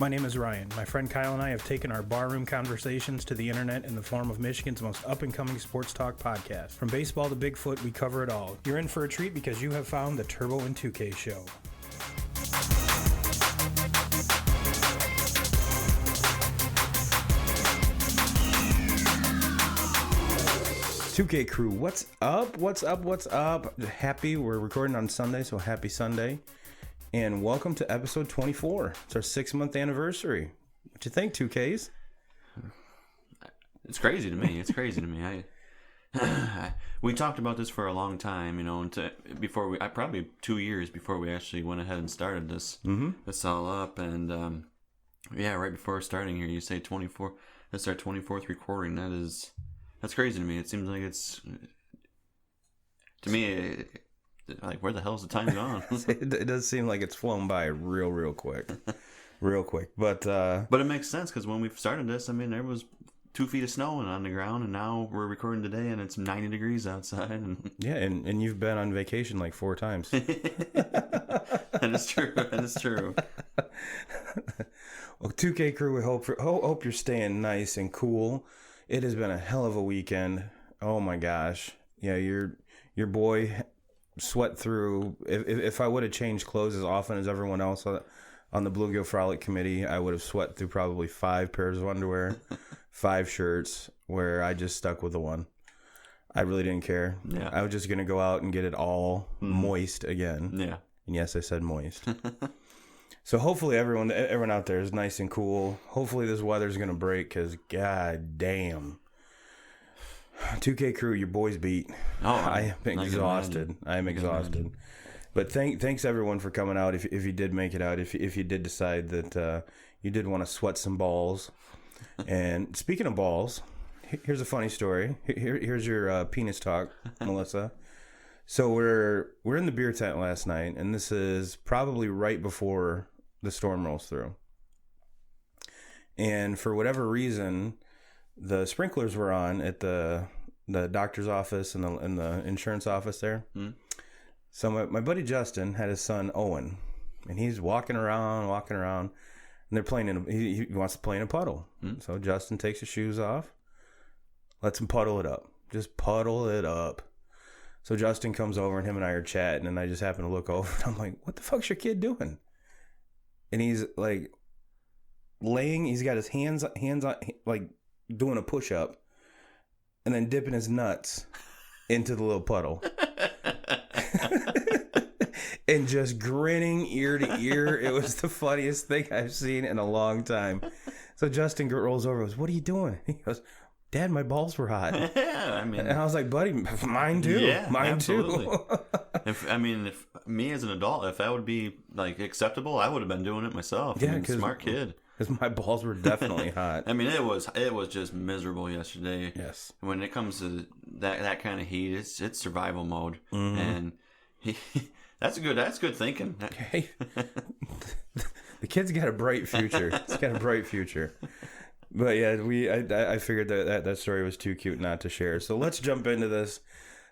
My name is Ryan. My friend Kyle and I have taken our barroom conversations to the internet in the form of Michigan's most up-and-coming sports talk podcast. From baseball to Bigfoot, we cover it all. You're in for a treat because you have found the Turbo and 2K Show. "2K Crew, what's up? What's up? Happy, we're recording on Sunday, so happy Sunday. And welcome to episode 24. It's our 6-month anniversary. What you think, 2Ks? It's crazy to me. We talked about this for a long time, probably 2 years before we actually went ahead and started this all up. And right before starting here, you say 24. That's our 24th recording. That's crazy to me. It seems like to me, like, where the hell's the time gone? It does seem like it's flown by real quick. But it makes sense because when we started this, there was 2 feet of snow on the ground, and now we're recording today, and it's 90 degrees outside. And yeah, and you've been on vacation like 4 times. That is true. Well, 2K Crew, we hope you're staying nice and cool. It has been a hell of a weekend. Oh my gosh. Yeah, your boy sweat through. If I would have changed clothes as often as everyone else on the Bluegill Frolic Committee, I would have sweat through probably 5 pairs of underwear, 5 shirts, where I just stuck with the one. I really didn't care. Yeah. I was just going to go out and get it all moist again. Yeah. And yes, I said moist. So hopefully everyone out there is nice and cool. Hopefully this weather's going to break because, god damn. 2K Crew, your boys beat. Oh, I am exhausted. But thanks everyone for coming out. If you did make it out, if you did decide that you did want to sweat some balls. And speaking of balls, here's a funny story. Here's your penis talk, Melissa. So we're in the beer tent last night, and this is probably right before the storm rolls through. And for whatever reason, the sprinklers were on at the doctor's office and the insurance office there. So my buddy Justin had his son Owen, and he's walking around, and they're playing he wants to play in a puddle. So Justin takes his shoes off, lets him puddle it up. Just puddle it up. So Justin comes over, and him and I are chatting, and I just happen to look over, and I'm like, what the fuck's your kid doing? And he's like he's got his hands on, like doing a push-up, and then dipping his nuts into the little puddle. And just grinning ear to ear. It was the funniest thing I've seen in a long time. So Justin rolls over and goes, what are you doing? He goes, Dad, my balls were hot. Yeah, and I was like, buddy, mine too. Yeah, mine absolutely. too. if me as an adult, if that would be like acceptable, I would have been doing it myself. Yeah, smart kid. Because my balls were definitely hot. It was just miserable yesterday. Yes. When it comes to that kind of heat, it's survival mode, and that's good thinking. Hey, the kid's got a bright future. It's got a bright future. But yeah, I figured that story was too cute not to share. So let's jump into this.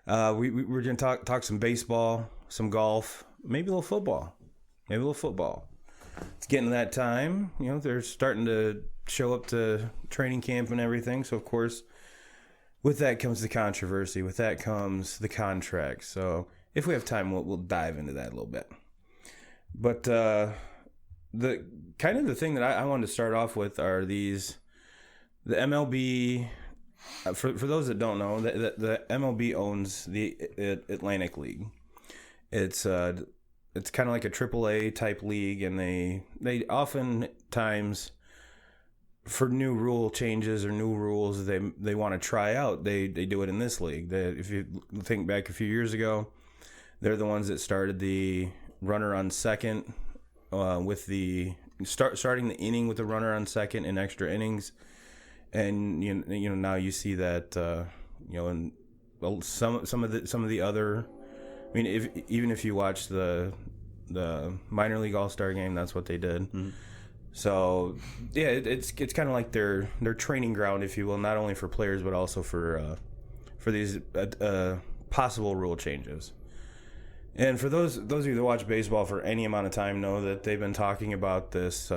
We're going to talk some baseball, some golf, maybe a little football. It's getting that time. They're starting to show up to training camp and everything. So, of course, with that comes the controversy. With that comes the contract. So if we have time, we'll dive into that a little bit. But the thing that I wanted to start off with are the MLB. For those that don't know, the MLB owns the Atlantic League. It's kind of like a AAA type league, and they oftentimes, for new rule changes or new rules they want to try out, they do it in this league. If you think back a few years ago, they're the ones that started the runner on second with the starting the inning with the runner on second in extra innings. And now you see that in some of the other. Even if you watch the minor league All-Star game, that's what they did. So yeah, it's kind of like their training ground, if you will, not only for players but also for these possible rule changes. And for those of you that watch baseball for any amount of time know that they've been talking about this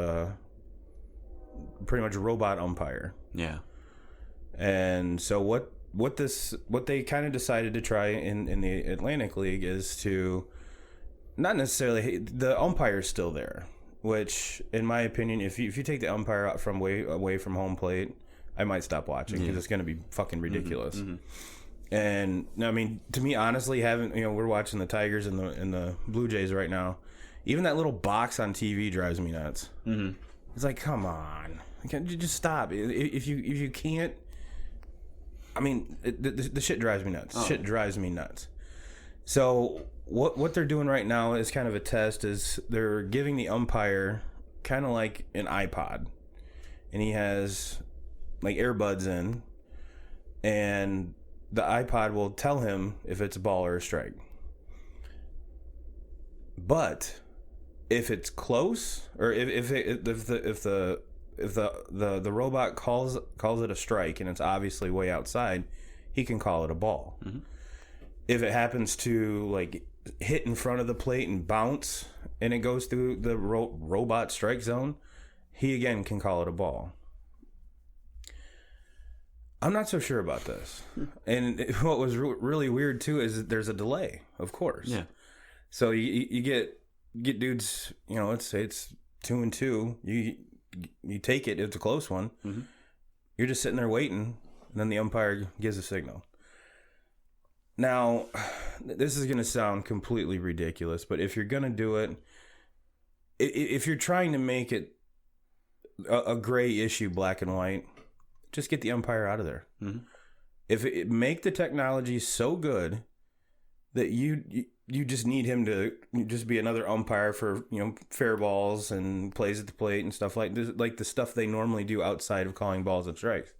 pretty much a robot umpire. Yeah. And so what they kind of decided to try in the Atlantic League is to not necessarily, the umpire's still there, which in my opinion, if you take the umpire out from away from home plate, I might stop watching because it's going to be fucking ridiculous. Mm-hmm. And I mean, to me, honestly, we're watching the Tigers and the Blue Jays right now. Even that little box on TV drives me nuts. Mm-hmm. It's like, come on, can't you just stop? If you can't, I mean, the shit drives me nuts. Shit drives me nuts. So what they're doing right now is kind of a test. Is they're giving the umpire kind of like an iPod, and he has like earbuds in, and the iPod will tell him if it's a ball or a strike. But if it's close, or if the robot calls it a strike and it's obviously way outside, he can call it a ball. Mm-hmm. If it happens to like hit in front of the plate and bounce and it goes through the robot strike zone, he again can call it a ball. I'm not so sure about this. And what was really weird too is that there's a delay, of course. Yeah. So you get dudes, let's say it's 2-2. You take it, it's a close one. Mm-hmm. You're just sitting there waiting, and then the umpire gives a signal. Now, this is going to sound completely ridiculous, but if you're going to do it, if you're trying to make it a gray issue, black and white, just get the umpire out of there. Mm-hmm. Make the technology so good that you just need him to just be another umpire for fair balls and plays at the plate and stuff like this, like the stuff they normally do outside of calling balls and strikes.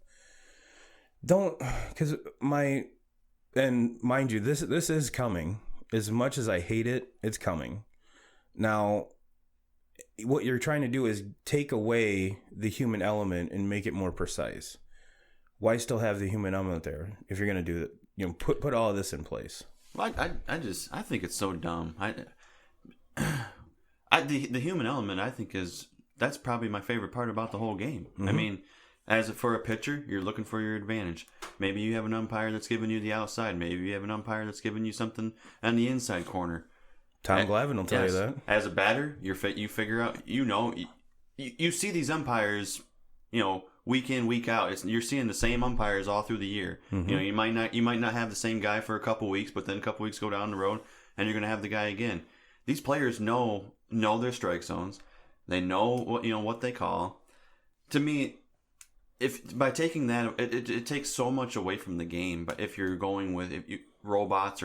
Because and mind you, this is coming. As much as I hate it, it's coming. Now, what you're trying to do is take away the human element and make it more precise. Why still have the human element there if you're going to do that? Put all of this in place. Well, I think it's so dumb. The human element, I think, that's probably my favorite part about the whole game. Mm-hmm. I mean, for a pitcher, you're looking for your advantage. Maybe you have an umpire that's giving you the outside. Maybe you have an umpire that's giving you something on the inside corner. Tom Glavine will tell you that. As a batter, you figure out, you see these umpires, week in, week out. You're seeing the same umpires all through the year. Mm-hmm. You might not have the same guy for a couple weeks, but then a couple weeks go down the road, and you're going to have the guy again. These players know their strike zones. They know what they call. To me, if by taking that, it takes so much away from the game. But if you're going with robots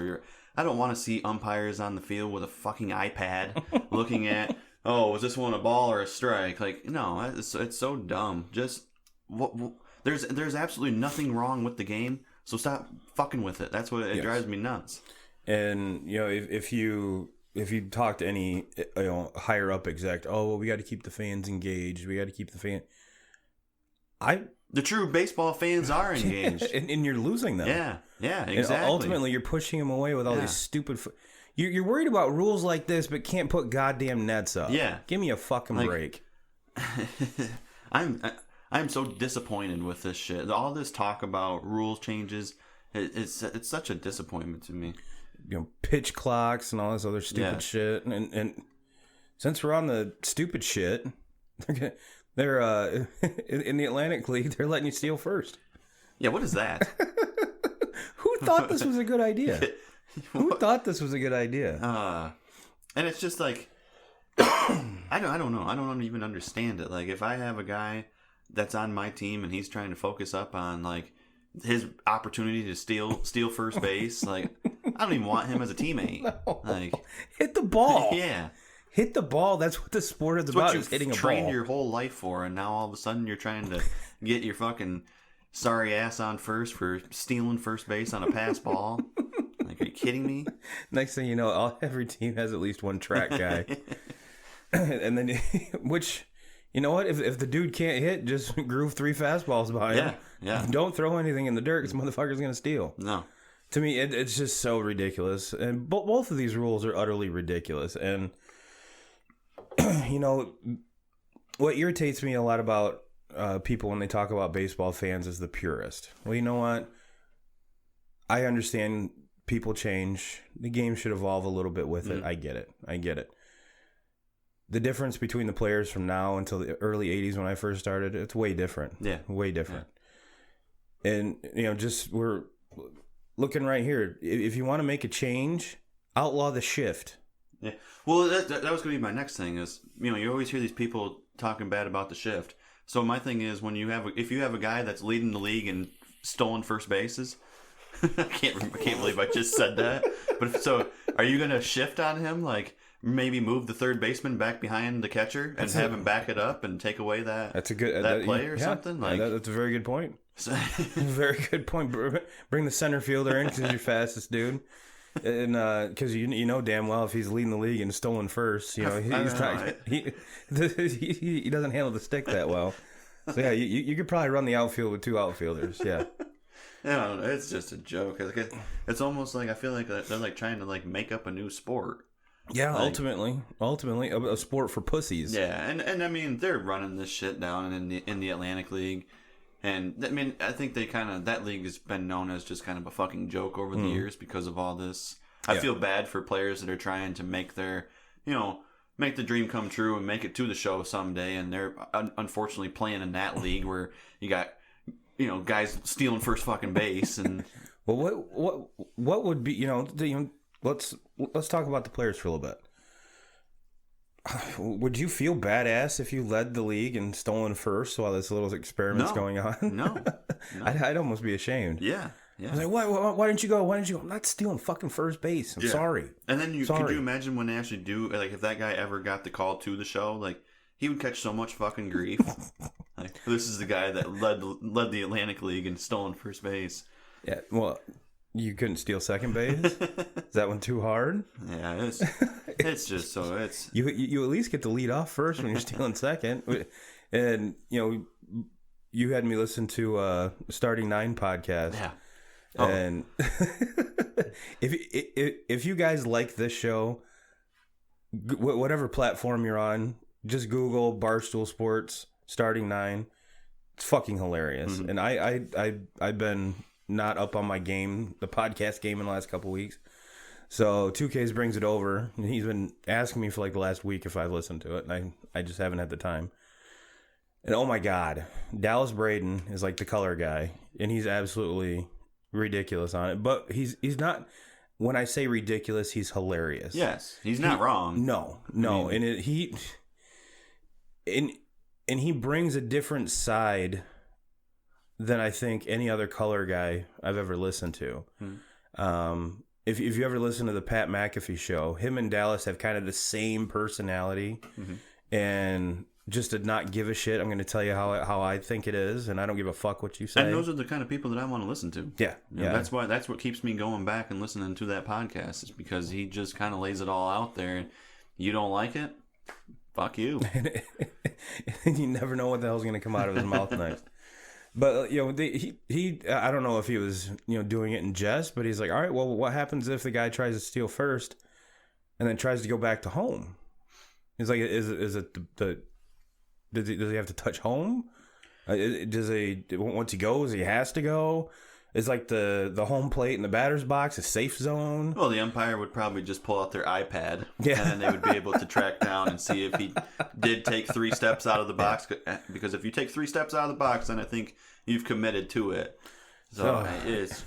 I don't want to see umpires on the field with a fucking iPad looking at, was this one a ball or a strike? Like, no, it's so dumb. Just there's absolutely nothing wrong with the game, so stop fucking with it. That's what it drives me nuts. And if you talk to any higher up exec, we got to keep the fans engaged. We got to keep the fan. The true baseball fans are engaged, and you're losing them. Yeah, exactly. And ultimately, you're pushing them away with all these stupid. You're worried about rules like this, but can't put goddamn nets up. Yeah, give me a fucking break. I'm so disappointed with this shit. All this talk about rules changes, it's such a disappointment to me. Pitch clocks and all this other stupid shit. And since we're on the stupid shit, they're in the Atlantic League, they're letting you steal first. Yeah, what is that? Who thought this was a good idea? Who thought this was a good idea? And it's just like, I don't know. I don't even understand it. Like, if I have a guy that's on my team and he's trying to focus up on like his opportunity to steal first base, like, I don't even want him as a teammate. No. Like, hit the ball. Yeah. Hit the ball. That's what the sport is about. Is hitting a ball. Trained your whole life for, and now all of a sudden you're trying to get your fucking sorry ass on first for stealing first base on a pass ball. Like, are you kidding me? Next thing you know, every team has at least one track guy. And then, which, you know what? If the dude can't hit, just groove 3 fastballs behind him. Yeah. Don't throw anything in the dirt because motherfucker's going to steal. No. To me, it's just so ridiculous. And both of these rules are utterly ridiculous. And, what irritates me a lot about people when they talk about baseball fans as the purist. Well, you know what? I understand people change. The game should evolve a little bit with it. I get it. The difference between the players from now until the early 80s when I first started, it's way different. Yeah. Way different. Yeah. And, just we're looking right here. If you want to make a change, outlaw the shift. Yeah. Well, that was going to be my next thing is, you always hear these people talking bad about the shift. So my thing is if you have a guy that's leading the league in stolen first bases, I can't believe I just said that. But are you going to shift on him? Like maybe move the third baseman back behind the catcher and have him back it up and take away that's a good play or something? Like that's a very good point. Very good point. Bring the center fielder in because he's your fastest dude. And because you know damn well if he's leading the league in stolen first, he doesn't handle the stick that well. So yeah, you could probably run the outfield with two outfielders. Yeah. It's just a joke. It's almost like I feel like they're like trying to like make up a new sport. Yeah, like, ultimately a sport for pussies. Yeah, and I mean they're running this shit down in the Atlantic League, and I mean I think that league has been known as just kind of a fucking joke over the years because of all this. I feel bad for players that are trying to make their make the dream come true and make it to the show someday, and they're unfortunately playing in that league where you got guys stealing first fucking base. And well, what would be let's talk about the players for a little bit. Would you feel badass if you led the league in stolen first while this little experiment's going on? No. I'd almost be ashamed. Yeah. I was like, why didn't you go? I'm not stealing fucking first base. I'm sorry. And then could you imagine when they actually do, like, if that guy ever got the call to the show, like, he would catch so much fucking grief. Like, this is the guy that led the Atlantic League in stolen first base. Yeah, well, you couldn't steal second base? Is that one too hard? Yeah, it's just so it's... You at least get to lead off first when you're stealing second. And, you had me listen to Starting Nine podcast. Yeah. Oh. And if you guys like this show, whatever platform you're on, just Google Barstool Sports Starting Nine. It's fucking hilarious. Mm-hmm. And I've been not up on my game, the podcast game, in the last couple weeks. So 2Ks brings it over, and he's been asking me for like the last week if I've listened to it, and I just haven't had the time. And oh my God, Dallas Braden is like the color guy, and he's absolutely ridiculous on it. But he's not. When I say ridiculous, he's hilarious. Yes, he's not wrong. No, I mean, and he brings a different side than I think any other color guy I've ever listened to. If you ever listen to the Pat McAfee show, him and Dallas have kind of the same personality, and just to not give a shit, I'm going to tell you how I think it is, and I don't give a fuck what you say. And those are the kind of people that I want to listen to. Yeah, That's what keeps me going back and listening to that podcast, is because he just kind of lays it all out there. And you don't like it? Fuck you. You never know what the hell's going to come out of his mouth next. But he I don't know if he was doing it in jest, but he's like, all right, well, what happens if the guy tries to steal first and then tries to go back to home? He's like, is it does he have to touch home? Once he goes, he has to go? It's like the home plate in the batter's box, a safe zone. Well, the umpire would probably just pull out their iPad, and then they would be able to track down and see if he did take 3 steps out of the box. Because if you take 3 steps out of the box, then I think you've committed to it. So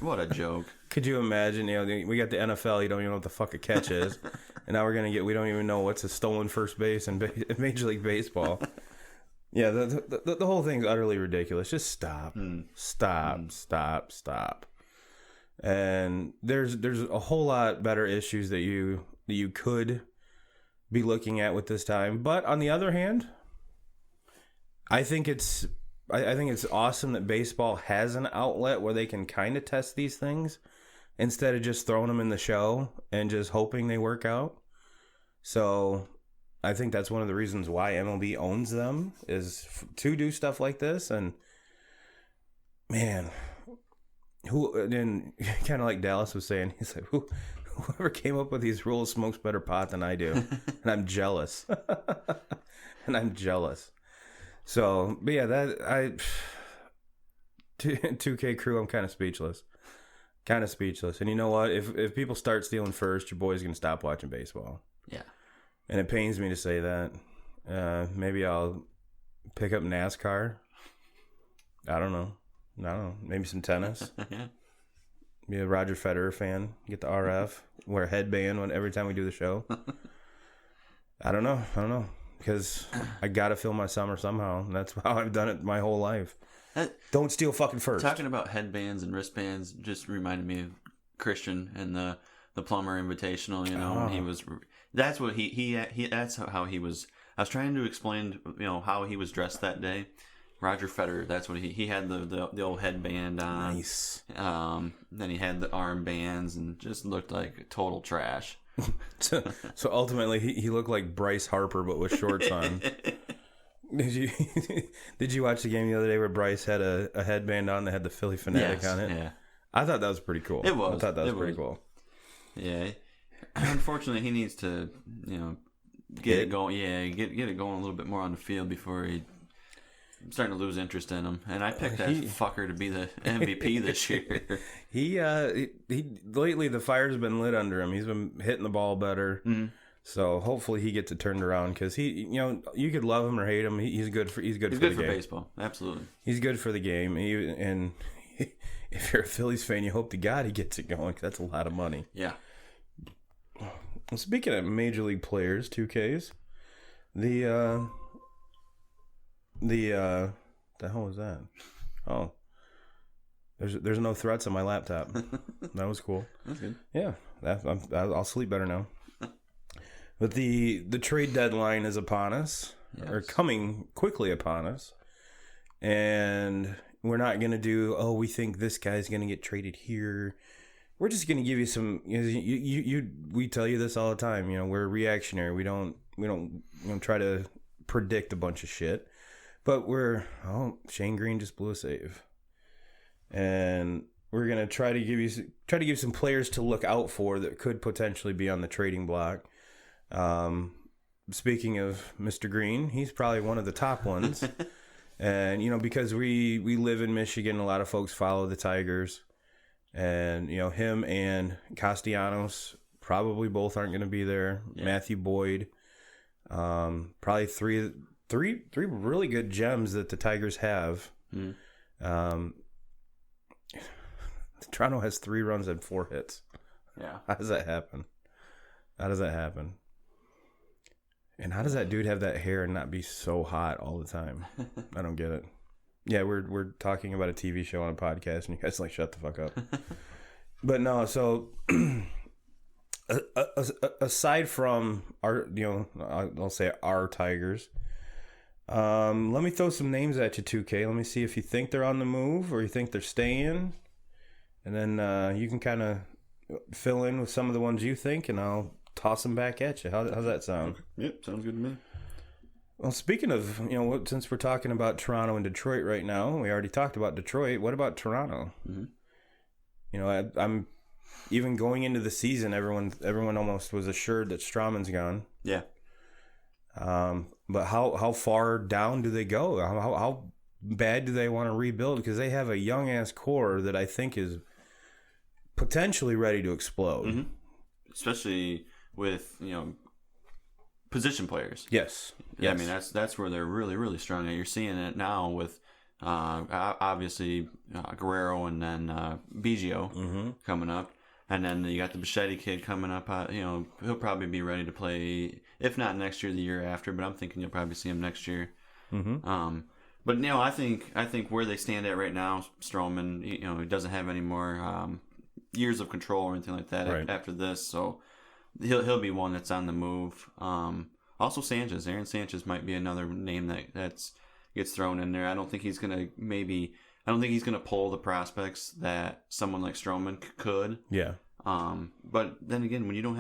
what a joke. Could you imagine? We got the NFL. You don't even know what the fuck a catch is, and now we don't even know what's a stolen first base in Major League Baseball. Yeah, the whole thing's utterly ridiculous. Just stop. Stop. And there's a whole lot better issues that you could be looking at with this time. But on the other hand, I think it's awesome that baseball has an outlet where they can kind of test these things instead of just throwing them in the show and just hoping they work out. So I think that's one of the reasons why MLB owns them, is to do stuff like this. And man, then kind of like Dallas was saying, he's like, whoever came up with these rules smokes better pot than I do, and I'm jealous. So, but yeah, 2K crew, I'm kind of speechless. Kind of speechless. And you know what? If people start stealing first, your boy's going to stop watching baseball. Yeah. And it pains me to say that. Maybe I'll pick up NASCAR. I don't know. Maybe some tennis. Yeah. Be a Roger Federer fan. Get the RF. Wear a headband every time we do the show. I don't know. Because I got to fill my summer somehow. And that's how I've done it my whole life. Don't steal fucking first. Talking about headbands and wristbands just reminded me of Christian and the Plumber Invitational. You know, he was. That's what he. That's how he was. I was trying to explain, how he was dressed that day. Roger Federer. That's what he had the old headband on. Nice. Then he had the armbands and just looked like total trash. So ultimately, he looked like Bryce Harper, but with shorts on. Did you watch the game the other day where Bryce had a headband on that had the Philly Fanatic on it? Yeah. I thought that was pretty cool. It was. I thought that was pretty cool. Yeah. Unfortunately, he needs to, get it going. Yeah, get it going a little bit more on the field before I'm starting to lose interest in him. And I picked that fucker to be the MVP this year. He lately the fire's been lit under him. He's been hitting the ball better. Mm-hmm. So hopefully he gets it turned around because you could love him or hate him. He's good for the game. Baseball. Absolutely. He's good for the game. And if you're a Phillies fan, you hope to God he gets it going. 'Cause that's a lot of money. Yeah. Well, speaking of major league players, 2Ks, the hell was that? Oh, there's no threats on my laptop. That was cool. That's good. Yeah, I'll sleep better now. But the trade deadline is upon us, or coming quickly upon us, and we're not going to do, we think this guy's going to get traded here. We're just going to give you some, we tell you this all the time, we're reactionary. We don't try to predict a bunch of shit, but Shane Green just blew a save. And we're going to try to give some players to look out for that could potentially be on the trading block. Speaking of Mr. Green, he's probably one of the top ones. And, because we live in Michigan, a lot of folks follow the Tigers. And, him and Castellanos probably both aren't going to be there. Yeah. Matthew Boyd. Probably three really good gems that the Tigers have. Toronto has 3 runs and 4 hits. Yeah. How does that happen? And how does that dude have that hair and not be so hot all the time? I don't get it. Yeah, we're talking about a TV show on a podcast, and you guys shut the fuck up. But no, so aside from our, I'll say our Tigers, let me throw some names at you, 2K. Let me see if you think they're on the move or you think they're staying, and then you can kind of fill in with some of the ones you think, and I'll toss them back at you. How's that sound? Yep, sounds good to me. Well, speaking of, since we're talking about Toronto and Detroit right now, we already talked about Detroit. What about Toronto? Mm-hmm. I'm even going into the season, everyone almost was assured that Stroman's gone. Yeah. But how far down do they go? How bad do they want to rebuild? Because they have a young ass core that I think is potentially ready to explode. Mm-hmm. Especially with position players. Yes. Yeah, I mean that's where they're really, really strong. You're seeing it now with obviously Guerrero and then Biggio coming up, and then you got the Bichetti kid coming up. He'll probably be ready to play, if not next year, the year after. But I'm thinking you'll probably see him next year. Mm-hmm. But I think where they stand at right now, Stroman, he doesn't have any more years of control or anything like that after this, so he'll be one that's on the move. Also Aaron Sanchez might be another name that gets thrown in there. I don't think he's gonna pull the prospects that someone like Stroman could. Yeah. But then again, when you're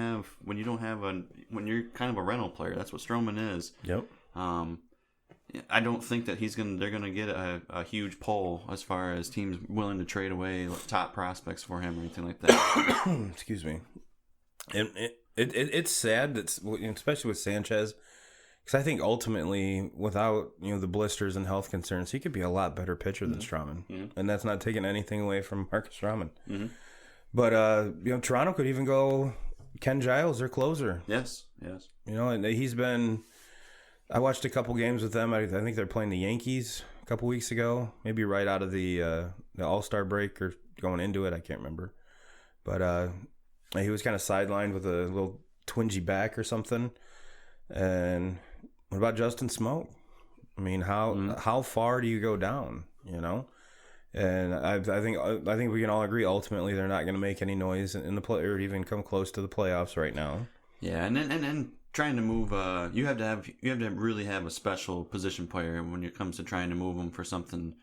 kind of a rental player, that's what Stroman is. Yep. I don't think that they're gonna get a huge pull as far as teams willing to trade away top prospects for him or anything like that. Excuse me. And it's sad that, especially with Sanchez, Because I think ultimately, without the blisters and health concerns, he could be a lot better pitcher than Stroman, and that's not taking anything away from Marcus Stroman. But Toronto could even go Ken Giles, their closer. Yes. And he's been. I watched a couple games with them. I think they're playing the Yankees a couple weeks ago, maybe right out of the All-Star break or going into it. I can't remember, but he was kind of sidelined with a little twingy back or something. And what about Justin Smoke? I mean, how far do you go down? And I think we can all agree ultimately they're not going to make any noise in the play or even come close to the playoffs right now. Yeah, and trying to move, you have to really have a special position player when it comes to trying to move them for something,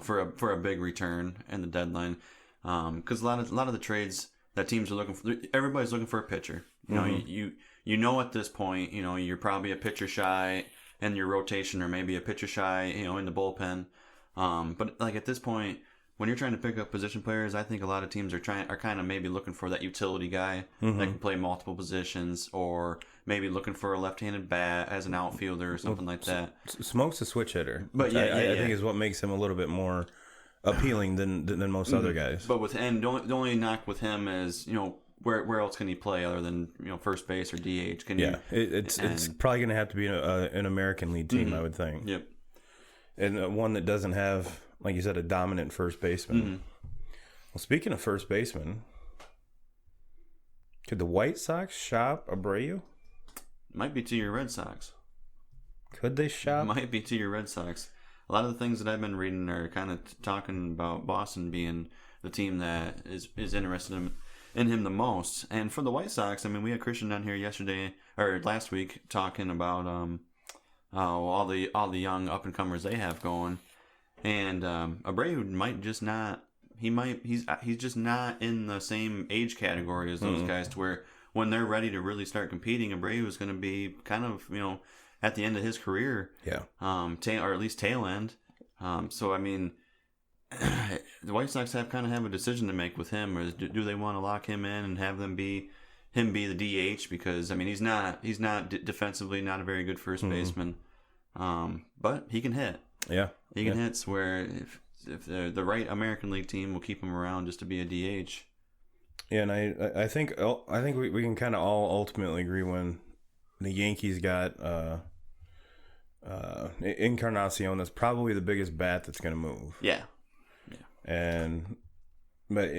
for a big return and the deadline, because a lot of the trades that teams are looking for, everybody's looking for a pitcher. At this point, you're probably a pitcher shy in your rotation or maybe a pitcher shy, in the bullpen. But like at this point, when you're trying to pick up position players, I think a lot of teams are kind of maybe looking for that utility guy that can play multiple positions, or maybe looking for a left-handed bat as an outfielder or something like that. Smoke's a switch hitter, but I think is what makes him a little bit more appealing than most other guys. But the only knock with him is where else can he play other than first base or DH? It's probably going to have to be an American League team, I would think. Yep. And one that doesn't have, like you said, a dominant first baseman. Well, speaking of first baseman, could the White Sox shop Abreu? Might be to your Red Sox. Could they shop? Might be to your Red Sox. A lot of the things that I've been reading are kind of talking about Boston being the team that is interested in him the most. And for the White Sox, I mean, we had Christian down here last week talking about all the young up and comers they have going, and Abreu might just not. He's just not in the same age category as those guys, to where when they're ready to really start competing, Abreu is going to be kind of at the end of his career. Yeah. Or at least tail end. So I mean, the White Sox have a decision to make with him, or do they want to lock him in and have be the DH? Because I mean, he's not defensively not a very good first baseman, but he can hit. Yeah, he can hit. Where if the right American League team will keep him around just to be a DH. Yeah, and I think we can kind of all ultimately agree when the Yankees got Encarnacion. That's probably the biggest bat that's going to move. Yeah. But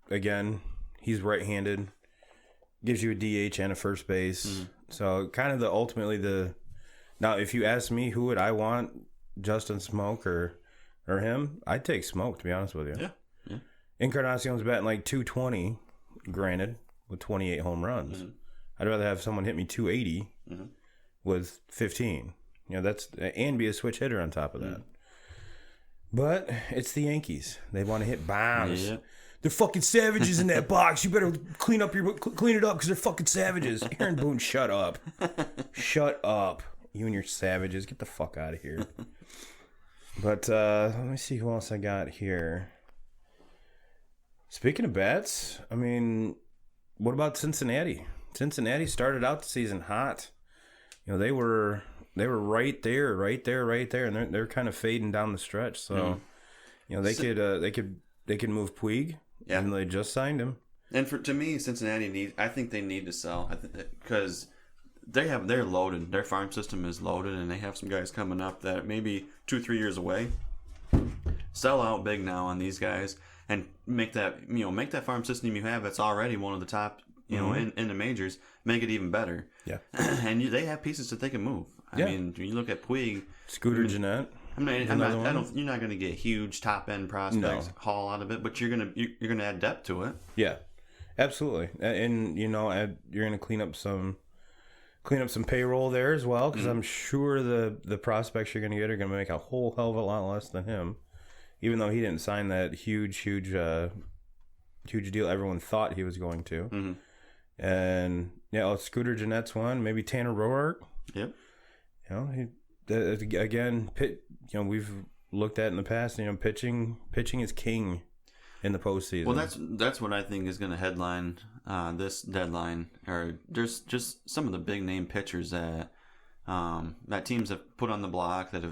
again, he's right-handed, gives you a DH and a first base. So kind of now if you ask me who would I want, Justin Smoke or him, I'd take Smoke, to be honest with you. Yeah. Encarnacion's batting like 220, granted, with 28 home runs. I'd rather have someone hit me 280 with 15. And be a switch hitter on top of that. But it's the Yankees. They want to hit bombs. Yeah. They're fucking savages in that box. You better clean it up because they're fucking savages. Aaron Boone, shut up. Shut up. You and your savages. Get the fuck out of here. But let me see who else I got here. Speaking of bats, I mean, what about Cincinnati? Cincinnati started out the season hot. They were right there, and they're kind of fading down the stretch. So, they could move Puig, and they just signed him. And to me, Cincinnati I think they need to sell, because they're loaded. Their farm system is loaded, and they have some guys coming up that maybe 2-3 years away. Sell out big now on these guys and make that farm system you have that's already one of the top. In the majors, make it even better. Yeah, and they have pieces that they can move. I mean, when you look at Puig, Scooter Gennett. You're not going to get huge top end prospects haul out of it, but you're gonna add depth to it. Yeah, absolutely, and you're gonna clean up some payroll there as well, because I'm sure the prospects you're gonna get are gonna make a whole hell of a lot less than him, even though he didn't sign that huge deal everyone thought he was going to. And Scooter Gennett's one, maybe Tanner Roark. Yep. We've looked at in the past. Pitching is king in the postseason. Well, that's what I think is going to headline this deadline. Or there's just some of the big name pitchers that that teams have put on the block that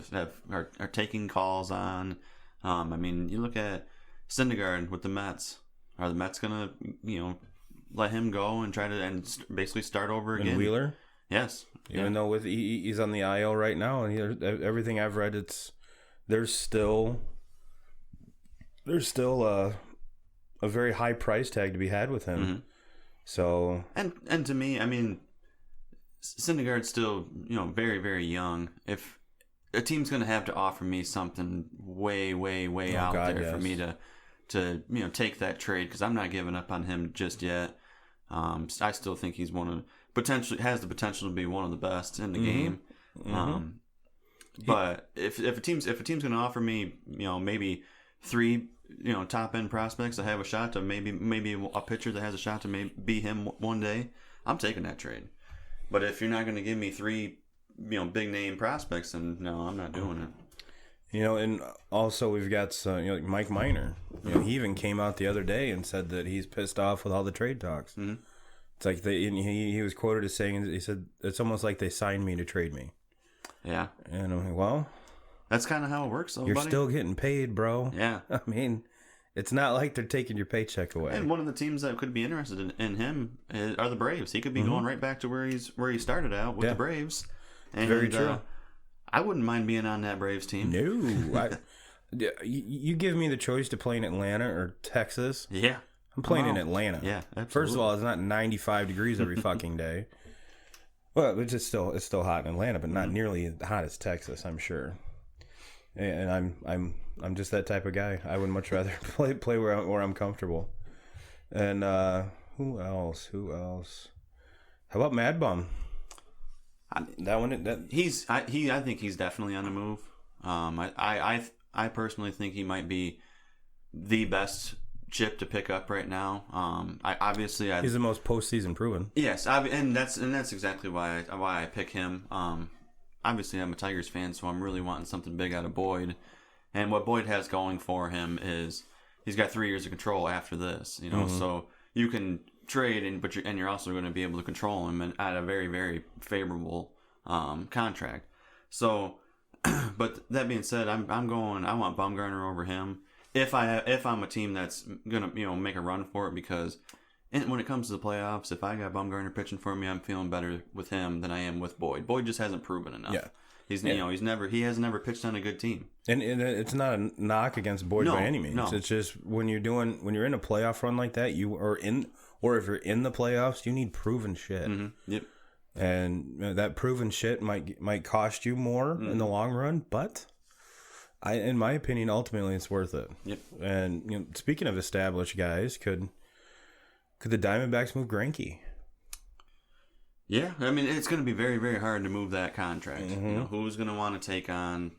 are taking calls on. I mean, you look at Syndergaard with the Mets. Are the Mets gonna, let him go and try to basically start over again? And Wheeler? Yes. Even though he's on the IL right now, and everything I've read, there's still a very high price tag to be had with him. Mm-hmm. So and to me, I mean, Syndergaard's still very, very young. If a team's going to have to offer me something way out there for me to take that trade, because I'm not giving up on him just yet. I still think he's has the potential to be one of the best in the game. Mm-hmm. But if a team's going to offer me maybe 3 top end prospects that have a shot to maybe a pitcher that has a shot to be him one day, I'm taking that trade. But if you're not going to give me 3 big name prospects, then no, I'm not doing it. And also we've got like Mike Minor. He even came out the other day and said that he's pissed off with all the trade talks. Mm-hmm. It's like he was quoted as saying, he said, it's almost like they signed me to trade me. Yeah. And I'm like, well, that's kind of how it works, though, you're buddy. Still getting paid, bro. Yeah. I mean, it's not like they're taking your paycheck away. And one of the teams that could be interested in him are the Braves. He could be going right back to where he started out with the Braves. And, very true. I wouldn't mind being on that Braves team. No. You give me the choice to play in Atlanta or Texas. Yeah. I'm playing in Atlanta. Yeah, absolutely. First of all, it's not 95 degrees every fucking day. Well, it's still hot in Atlanta, but not nearly as hot as Texas, I'm sure. And I'm just that type of guy. I would much rather play where I'm comfortable. And who else? How about Mad Bum? I think he's definitely on the move. I personally think he might be the best chip to pick up right now. He's the most postseason proven. Yes, and that's exactly why I pick him. Obviously, I'm a Tigers fan, so I'm really wanting something big out of Boyd. And what Boyd has going for him is he's got 3 years of control after this. So you can trade, but you're also going to be able to control him at a very, very favorable contract. So, but that being said, I want Bumgarner over him. If I'm a team that's gonna make a run for it, because when it comes to the playoffs, if I got Bumgarner pitching for me, I'm feeling better with him than I am with Boyd. Boyd just hasn't proven enough. Yeah. He has never pitched on a good team. And it's not a knock against Boyd by any means. No. It's just when you're in a playoff run like that, or if you're in the playoffs, you need proven shit. Mm-hmm. Yep. And that proven shit might cost you more in the long run, but in my opinion, ultimately it's worth it. Yep. And speaking of established guys, could the Diamondbacks move Greinke? Yeah, I mean, it's going to be very, very hard to move that contract. Mm-hmm. Who's going to want to take on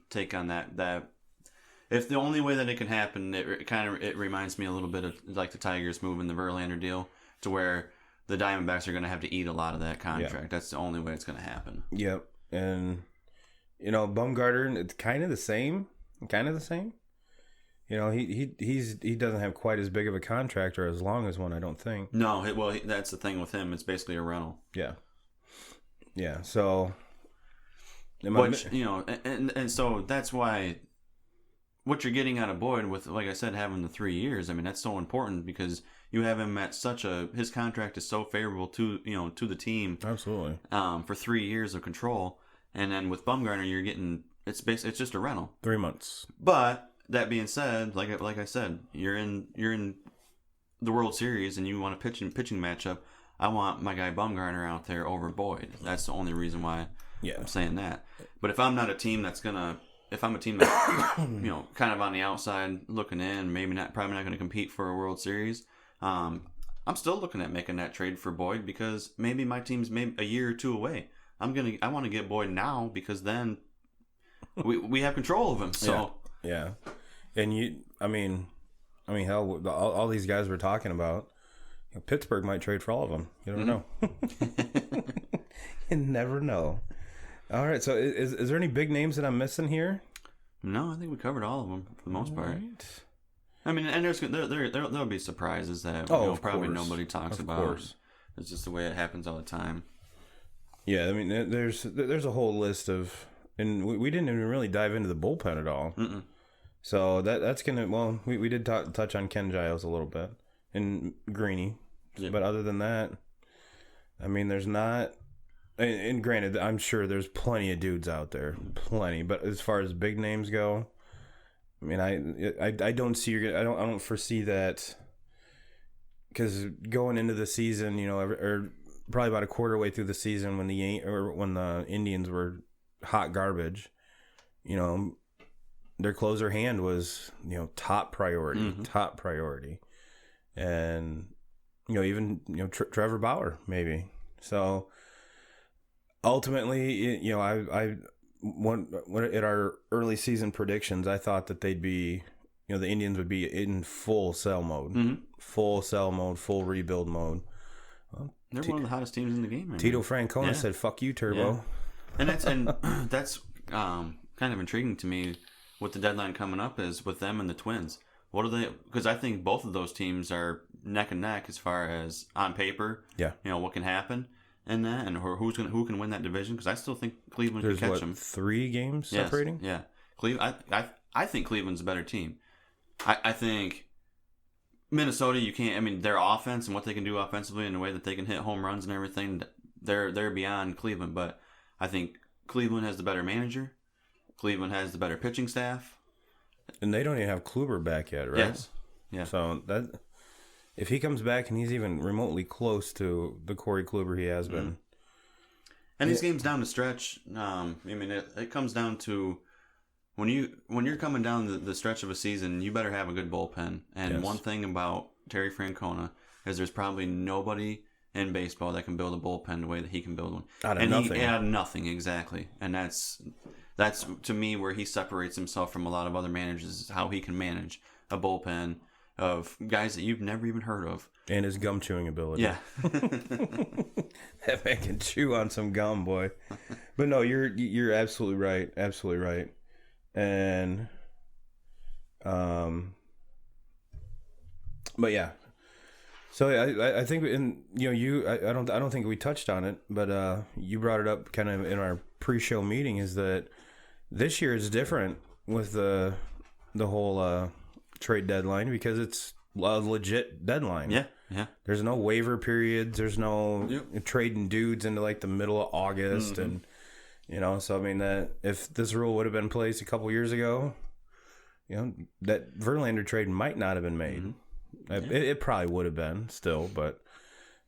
that? If the only way that it can happen, it reminds me a little bit of like the Tigers moving the Verlander deal, to where the Diamondbacks are going to have to eat a lot of that contract. Yeah. That's the only way it's going to happen. Yep, and Bumgarner, it's kind of the same. He doesn't have quite as big of a contract or as long as one, I don't think. No, that's the thing with him. It's basically a rental. Yeah. So, and so that's why what you're getting out of Boyd with, like I said, having the 3 years. I mean, that's so important because you have him at his contract is so favorable to the team. Absolutely. For 3 years of control, and then with Bumgarner, you're getting it's just a rental. 3 months. But that being said, like I said, you're in the World Series and you want a pitching matchup. I want my guy Bumgarner out there over Boyd. That's the only reason why I'm saying that. But if I'm a team that's kind of on the outside looking in, probably not going to compete for a World Series, I'm still looking at making that trade for Boyd, because maybe my team's a year or two away. I want to get Boyd now, because then we have control of him. So yeah. And hell, all these guys we're talking about, Pittsburgh might trade for all of them. You don't know. You never know. All right. So is there any big names that I'm missing here? No, I think we covered all of them for the most part. Right. I mean, and there'll be surprises that probably nobody talks about. Course. It's just the way it happens all the time. Yeah, I mean, there's a whole list of, and we didn't even really dive into the bullpen at all. Mm-mm. So that's gonna. Well, we did touch on Ken Giles a little bit and Greeny, but other than that, I mean, there's not. And granted, I'm sure there's plenty of dudes out there, plenty. But as far as big names go, I mean, I don't see I don't foresee that, because going into the season, or probably about a quarter way through the season when the Indians were hot garbage, their closer hand was top priority, and even Trevor Bauer maybe. So ultimately, I at our early season predictions, I thought that they'd be, the Indians would be in full sell mode, full rebuild mode. Well, they're one of the hottest teams in the game right Tito now. Francona said, "Fuck you, Turbo." Yeah. And that's kind of intriguing to me. What the deadline coming up is with them and the Twins. What are they? Because I think both of those teams are neck and neck as far as on paper. Yeah. What can happen in that, and who can win that division? Because I still think Cleveland can catch them. 3 games separating. Yeah. Cleveland. I think Cleveland's a better team. I think Minnesota. You can't. I mean, their offense and what they can do offensively, and the way that they can hit home runs and everything, they're beyond Cleveland. But I think Cleveland has the better manager. Cleveland has the better pitching staff. And they don't even have Kluber back yet, right? Yes. Yeah. So that, if he comes back and he's even remotely close to the Corey Kluber he has been. And these games down the stretch, I mean, it comes down to when you're coming down the stretch of a season, you better have a good bullpen. And one thing about Terry Francona is there's probably nobody in baseball that can build a bullpen the way that he can build one. Out of nothing, exactly. And that's to me where he separates himself from a lot of other managers, is how he can manage a bullpen of guys that you've never even heard of. And his gum chewing ability. Yeah. That man can chew on some gum, boy. But no, you're absolutely right. Absolutely right. And but yeah. So I think I don't think we touched on it, but you brought it up kind of in our pre-show meeting, is that this year is different with the whole trade deadline, because it's a legit deadline. Yeah, yeah. There's no waiver periods. There's no trading dudes into like the middle of August, and So I mean, that if this rule would have been in place a couple years ago, that Verlander trade might not have been made. Mm-hmm. It probably would have been still, but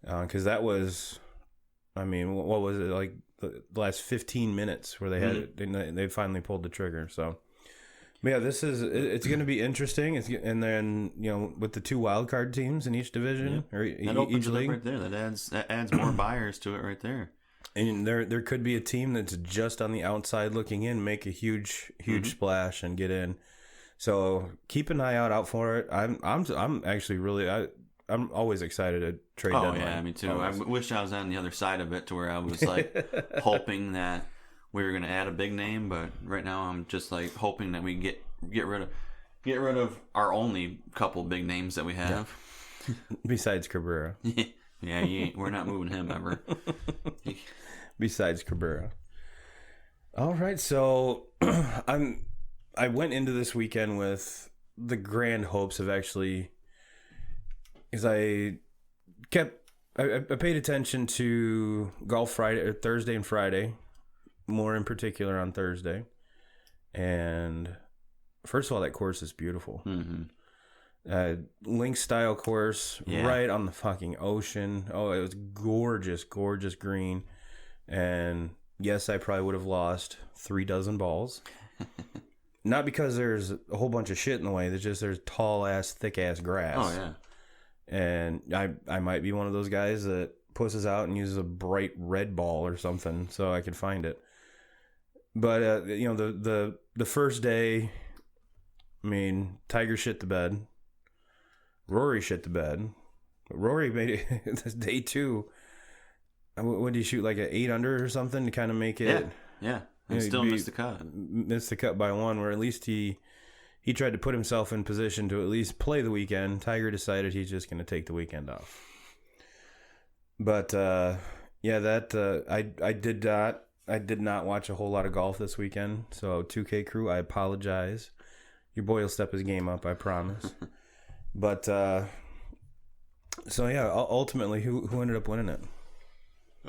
because that was, I mean, what was it, like the last 15 minutes where they had it, and they finally pulled the trigger. So, but yeah, it's going to be interesting. And then with the 2 wild card teams in each division or that opens it up right there. That adds more buyers to it right there. And there could be a team that's just on the outside looking in, make a huge splash and get in. So keep an eye out for it. I'm actually really I'm always excited to trade deadline. Oh yeah, me too. Always. I wish I was on the other side of it, to where I was like hoping that we were going to add a big name, but right now I'm just like hoping that we get rid of our only couple big names that we have. Yeah. Besides Cabrera. Yeah, we're not moving him ever. Besides Cabrera. All right, so I went into this weekend with the grand hopes of actually, because I paid attention to golf Friday or Thursday and Friday, more in particular on Thursday. And first of all, that course is beautiful. Link style course, right on the fucking ocean. Oh, it was gorgeous, gorgeous green. And yes, I probably would have lost 3 dozen balls. Not because there's a whole bunch of shit in the way. There's tall ass, thick ass grass. Oh yeah. And I might be one of those guys that pusses out and uses a bright red ball or something so I could find it. But the first day, I mean, Tiger shit the bed. Rory shit the bed. Rory made it this day 2. What did he shoot, like an 8 under or something to kind of make it? Yeah. And still missed the cut. Missed the cut by 1, where at least he tried to put himself in position to at least play the weekend. Tiger decided he's just going to take the weekend off. But Yeah, that I did not watch a whole lot of golf this weekend. So 2K crew, I apologize. Your boy will step his game up, I promise. But so yeah, ultimately, who ended up winning it?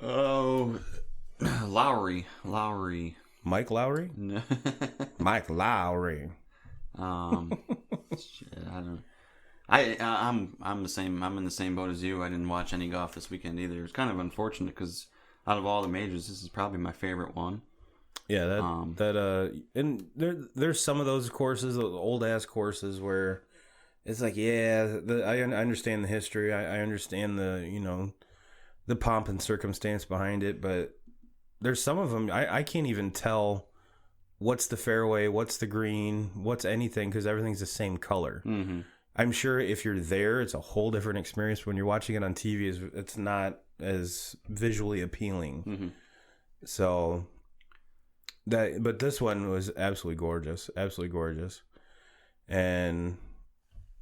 Oh, Lowry. Mike Lowry? Mike Lowry. Shit, I don't. I'm the same. I'm in the same boat as you. I didn't watch any golf this weekend either. It's kind of unfortunate because out of all the majors, this is probably my favorite one. Yeah, and there's some of those courses, old ass courses, where it's like, yeah, I understand the history, I understand the pomp and circumstance behind it, but there's some of them I can't even tell what's the fairway, what's the green, what's anything, because everything's the same color. Mm-hmm. I'm sure if you're there, it's a whole different experience. When you're watching it on TV, it's not as visually appealing. Mm-hmm. So but this one was absolutely gorgeous, and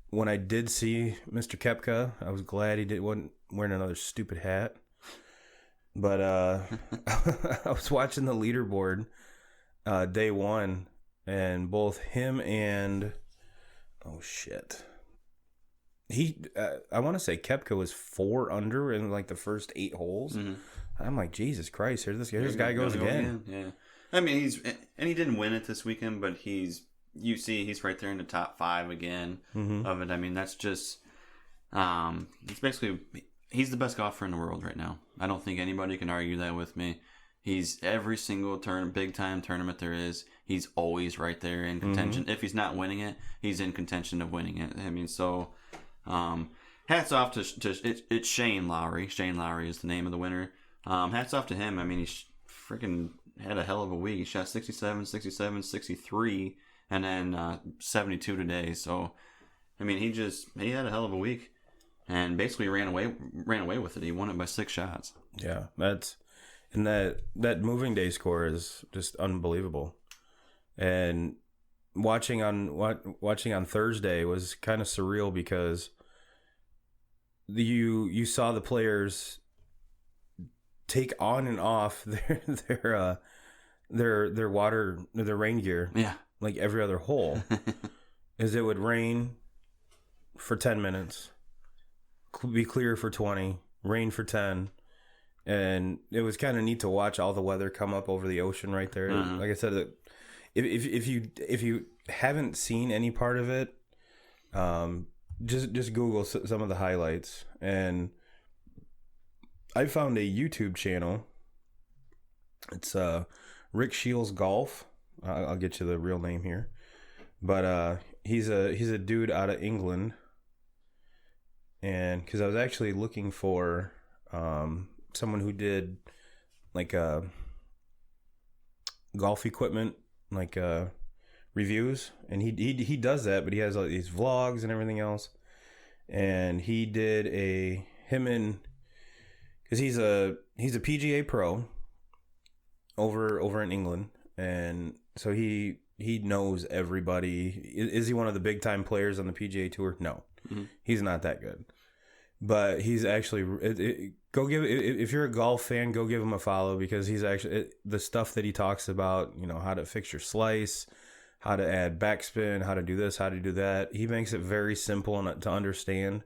when I did see Mr. Koepka, I was glad wasn't wearing another stupid hat. But I was watching the leaderboard day one, and both him and I want to say Koepka was 4 under in like the first 8 holes. Mm-hmm. I'm like, Jesus Christ, here this guy goes again. Yeah. I mean, he didn't win it this weekend, but he's right there in the top 5 again of it. I mean, that's just it's basically, he's the best golfer in the world right now. I don't think anybody can argue that with me. He's every single big time tournament there is, he's always right there in contention. If he's not winning it, he's in contention of winning it. I mean, so hats off to it's Shane Lowry. Shane Lowry is the name of the winner. Hats off to him. I mean, he freaking had a hell of a week. He shot 67, 67, 63, and then 72 today. So, I mean, he had a hell of a week, and basically ran away with it. He won it by 6 shots. Yeah, that moving day score is just unbelievable. And watching on Thursday was kind of surreal because you saw the players take on and off their rain gear, like every other hole, as it would rain for 10 minutes, be clear for 20, rain for 10, and it was kind of neat to watch all the weather come up over the ocean right there. Mm-hmm. Like I said, if you haven't seen any part of it, just Google some of the highlights, and I found a YouTube channel. It's Rick Shields Golf. I'll get you the real name here, but he's a dude out of England, and because I was actually looking for someone who did like golf equipment, like reviews, and he does that, but he has all these vlogs and everything else, and he did because he's a PGA pro over in England, and so he knows everybody. Is he one of the big time players on the PGA Tour? No, he's not that good, but he's actually if you're a golf fan, go give him a follow, because he's actually the stuff that he talks about, how to fix your slice, how to add backspin, how to do this, how to do that. He makes it very simple and to understand.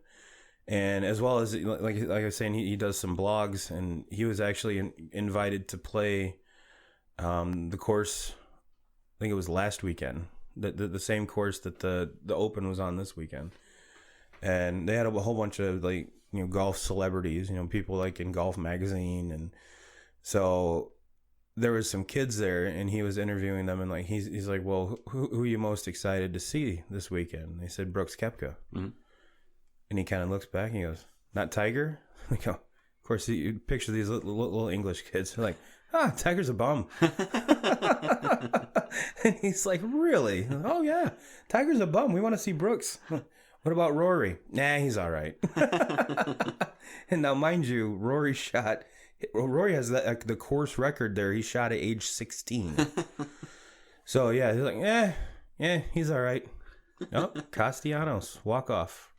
And as well as, like I was saying, he does some blogs, and he was actually invited to play the course. I think it was last weekend, the same course that the Open was on this weekend. And they had a whole bunch of golf celebrities, people like in Golf Magazine, and so there was some kids there, and he was interviewing them, and he's like, well, who are you most excited to see this weekend? And they said Brooks Koepka. Mm-hmm. And he kind of looks back and he goes, not Tiger? I go, of course, you picture these little English kids. They're like, Tiger's a bum. And he's like, really? Oh, yeah, Tiger's a bum. We want to see Brooks. What about Rory? Nah, he's all right. And now, mind you, Rory has the course record there. He shot at age 16. So, yeah, he's like, yeah, he's all right. Oh, Castellanos, walk off.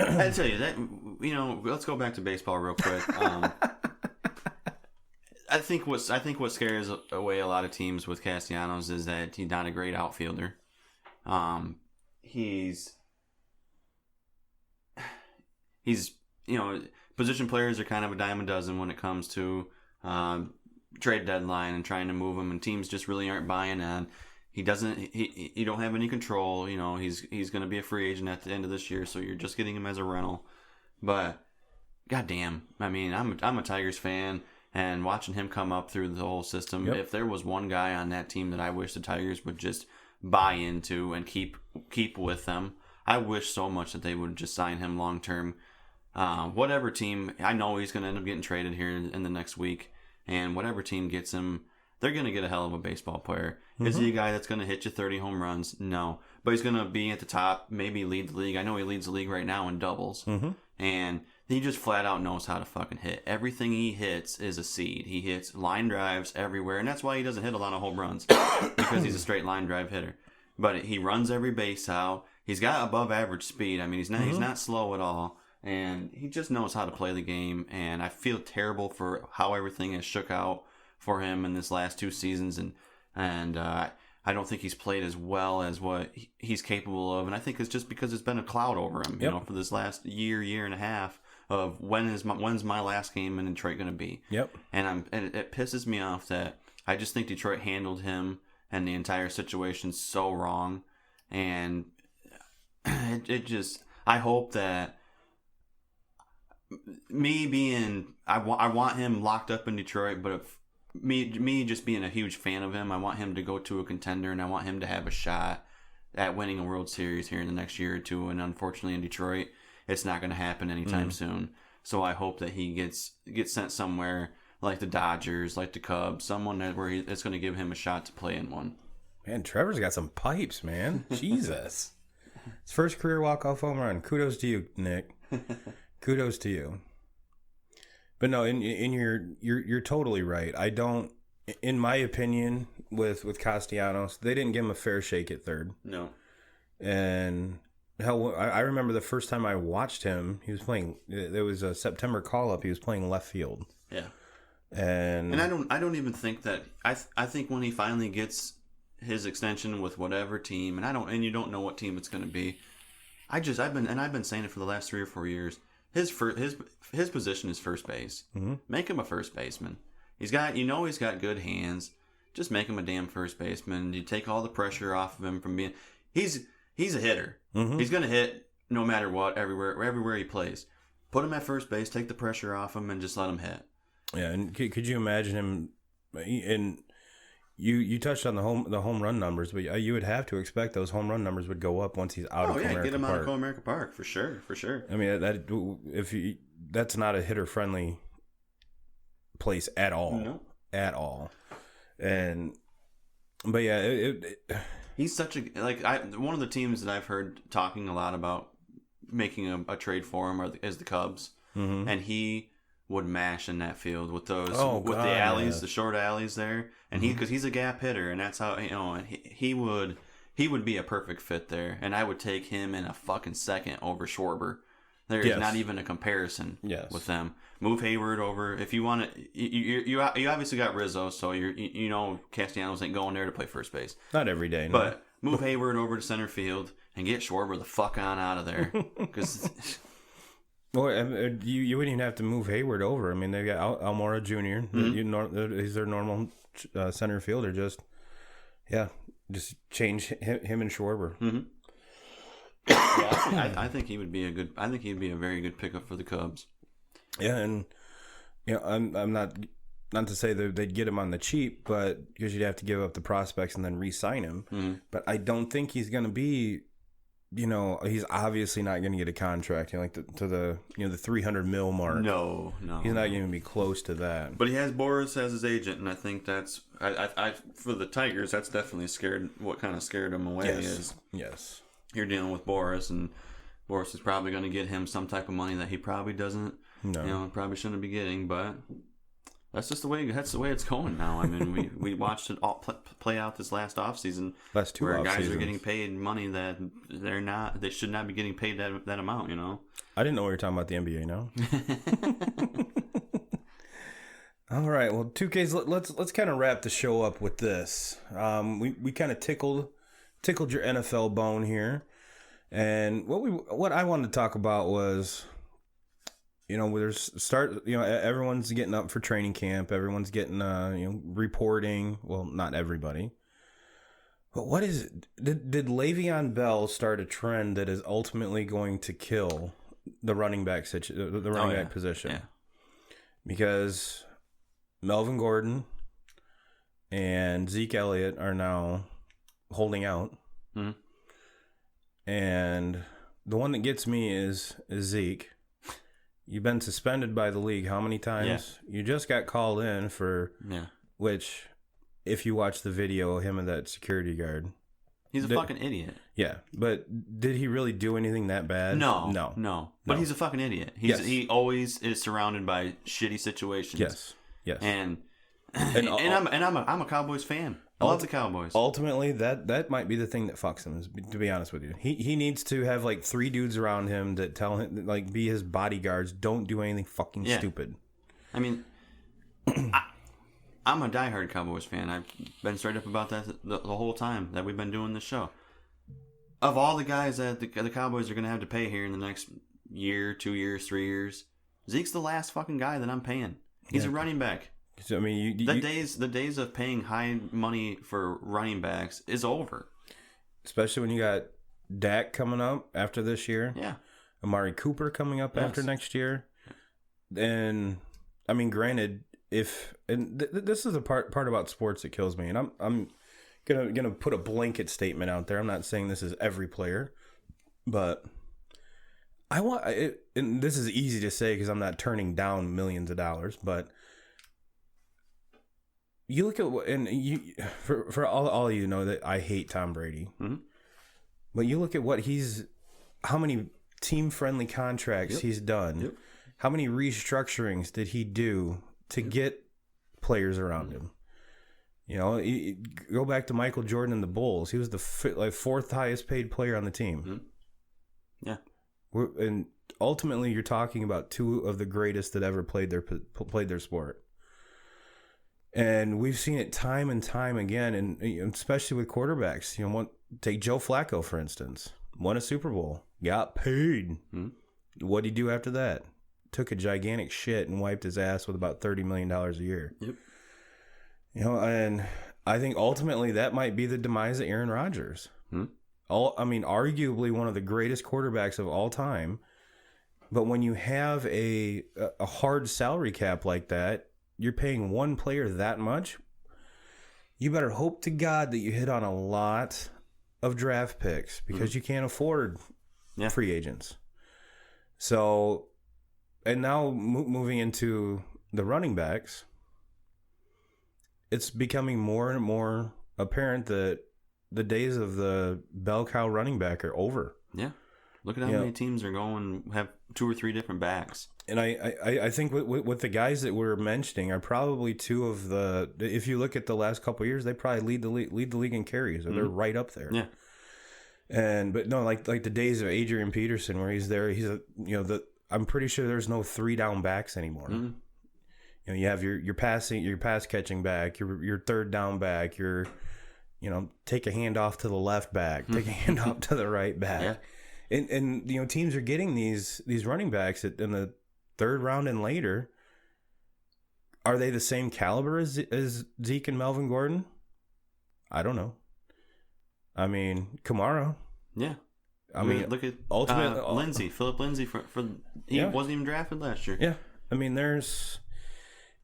I tell you that, let's go back to baseball real quick. I think what scares away a lot of teams with Castellanos is that he's not a great outfielder. He's position players are kind of a dime a dozen when it comes to trade deadline and trying to move him, and teams just really aren't buying on. You don't have any control. He's going to be a free agent at the end of this year, so you're just getting him as a rental. But goddamn, I mean, I'm a Tigers fan, and watching him come up through the whole system. Yep. If there was one guy on that team that I wish the Tigers would just buy into and keep with them, I wish so much that they would just sign him long term. Whatever team, I know he's going to end up getting traded here in the next week, and whatever team gets him, they're going to get a hell of a baseball player. Mm-hmm. Is he a guy that's going to hit you 30 home runs? No. But he's going to be at the top, maybe lead the league. I know he leads the league right now in doubles. Mm-hmm. And he just flat out knows how to fucking hit. Everything he hits is a seed. He hits line drives everywhere, and that's why he doesn't hit a lot of home runs, because he's a straight line drive hitter. But he runs every base out. He's got above average speed. I mean, he's not slow at all. And he just knows how to play the game. And I feel terrible for how everything has shook out for him in this last 2 seasons. And I don't think he's played as well as what he's capable of. And I think it's just because it's been a cloud over him, for this last year and a half of when's my last game in Detroit going to be. Yep. And it pisses me off that I just think Detroit handled him and the entire situation so wrong. And it just, I hope that I want him locked up in Detroit, but if me just being a huge fan of him, I want him to go to a contender, and I want him to have a shot at winning a World Series here in the next year or two. And unfortunately in Detroit, it's not going to happen anytime soon. So I hope that he gets sent somewhere like the Dodgers, like the Cubs, someone that's going to give him a shot to play in one. Man, Trevor's got some pipes, man. Jesus. His first career walk-off home run. Kudos to you, Nick. Kudos to you. But no, you're totally right. I don't, in my opinion, with Castellanos, they didn't give him a fair shake at third. No. And hell, I remember the first time I watched him, he was playing. There was a September call-up. He was playing left field. Yeah. And I don't even think that I think when he finally gets his extension with whatever team, and you don't know what team it's going to be. I've been saying it for the last 3 or 4 years. His position is first base. Mm-hmm. Make him a first baseman. He's got good hands. Just make him a damn first baseman. You take all the pressure off of him from being. He's a hitter. Mm-hmm. He's going to hit no matter what everywhere he plays. Put him at first base. Take the pressure off him and just let him hit. Yeah, and could you imagine him? And you touched on the home run numbers, but you would have to expect those home run numbers would go up once he's out of Comerica Park. Get him out of Comerica Park for sure. I mean that's not a hitter friendly place at all. No. At all. But yeah, he's such a one of the teams that I've heard talking a lot about making a trade for him is the Cubs, mm-hmm. and he would mash in that field with those the alleys, the short alleys there, and mm-hmm. because he's a gap hitter, and that's how he would be a perfect fit there, and I would take him in a fucking second over Schwarber. There is not even a comparison with them. Move Hayward over if you want to. You obviously got Rizzo, so Castellanos ain't going there to play first base. Not every day, no. But move Hayward over to center field and get Schwarber the fuck on out of there, because. Well, you wouldn't even have to move Hayward over. I mean, they got Almora Jr. Mm-hmm. He's their normal center fielder. Just change him and Schwarber. Mm-hmm. Yeah, I think he would be a very good pickup for the Cubs. Yeah, and I'm not to say that they'd get him on the cheap, but because you'd have to give up the prospects and then re-sign him. Mm-hmm. But I don't think he's going to be. He's obviously not going to get a contract to the $300 million mark. No, he's not going to be close to that. But he has Boris as his agent, and I think that's I for the Tigers, that's definitely what kind of scared him away. Yes. You're dealing with Boris, and Boris is probably going to get him some type of money that he probably doesn't. No, probably shouldn't be getting, but. That's just the way it's going now. I mean, we watched it all play out this last offseason. Last 2 where guys are getting paid money that they should not be getting paid that amount, I didn't know we were talking about the NBA now. All right, well, 2Ks. Let's kind of wrap the show up with this. We kind of tickled your NFL bone here, and what I wanted to talk about was, everyone's getting up for training camp. Everyone's getting reporting. Well, not everybody. But what is it? Did Le'Veon Bell start a trend that is ultimately going to kill the running back back position? Yeah. Because Melvin Gordon and Zeke Elliott are now holding out. Mm-hmm. And the one that gets me is Zeke. You've been suspended by the league how many times? Yeah. You just got called in for which, if you watch the video, him and that security guard. He's a fucking idiot. Yeah, but did he really do anything that bad? No. But he's a fucking idiot. He always is surrounded by shitty situations. Yes. And I'm a Cowboys fan. I love the Cowboys. Ultimately, that might be the thing that fucks him. To be honest with you, he needs to have like 3 dudes around him that tell him, like, be his bodyguards. Don't do anything fucking stupid. I mean, I'm a diehard Cowboys fan. I've been straight up about that the whole time that we've been doing this show. Of all the guys that the Cowboys are going to have to pay here in the next year, 2 years, 3 years, Zeke's the last fucking guy that I'm paying. He's a running back. So, I mean, the days of paying high money for running backs is over. Especially when you got Dak coming up after this year. Yeah. Amari Cooper coming up after next year. And, I mean, granted, this is the part about sports that kills me, and I'm gonna put a blanket statement out there. I'm not saying this is every player, but I want it, and this is easy to say because I'm not turning down millions of dollars, but you look at for all of you know that I hate Tom Brady, but you look at how many team friendly contracts he's done, how many restructurings did he do to get players around him. Go back to Michael Jordan and the Bulls. He was the 4th highest paid player on the team. Yeah. And ultimately, you're talking about 2 of the greatest that ever played their sport. And we've seen it time and time again, and especially with quarterbacks. Take Joe Flacco, for instance. Won a Super Bowl. Got paid. What'd he do after that? Took a gigantic shit and wiped his ass with about $30 million a year. Yep. And I think ultimately that might be the demise of Aaron Rodgers. Arguably one of the greatest quarterbacks of all time. But when you have a hard salary cap like that, you're paying one player that much, you better hope to God that you hit on a lot of draft picks because you can't afford free agents. So... And now moving into the running backs, it's becoming more and more apparent that the days of the bell cow running back are over. Yeah. Look at how many teams are have 2 or 3 different backs. And I think with the guys that we're mentioning are probably 2 of the, if you look at the last couple of years, they probably lead the league in carries, or they're right up there. Yeah. But no, like the days of Adrian Peterson where he's there, I'm pretty sure there's no 3 down backs anymore. You have your pass catching back, your 3rd down back, take a handoff to the left back, take a handoff to the right back. Yeah. And teams are getting these running backs in the 3rd round and later. Are they the same caliber as Zeke and Melvin Gordon? I don't know. I mean, Kamara. Yeah. I mean, look at Lindsey, Philip Lindsey he wasn't even drafted last year. Yeah, I mean,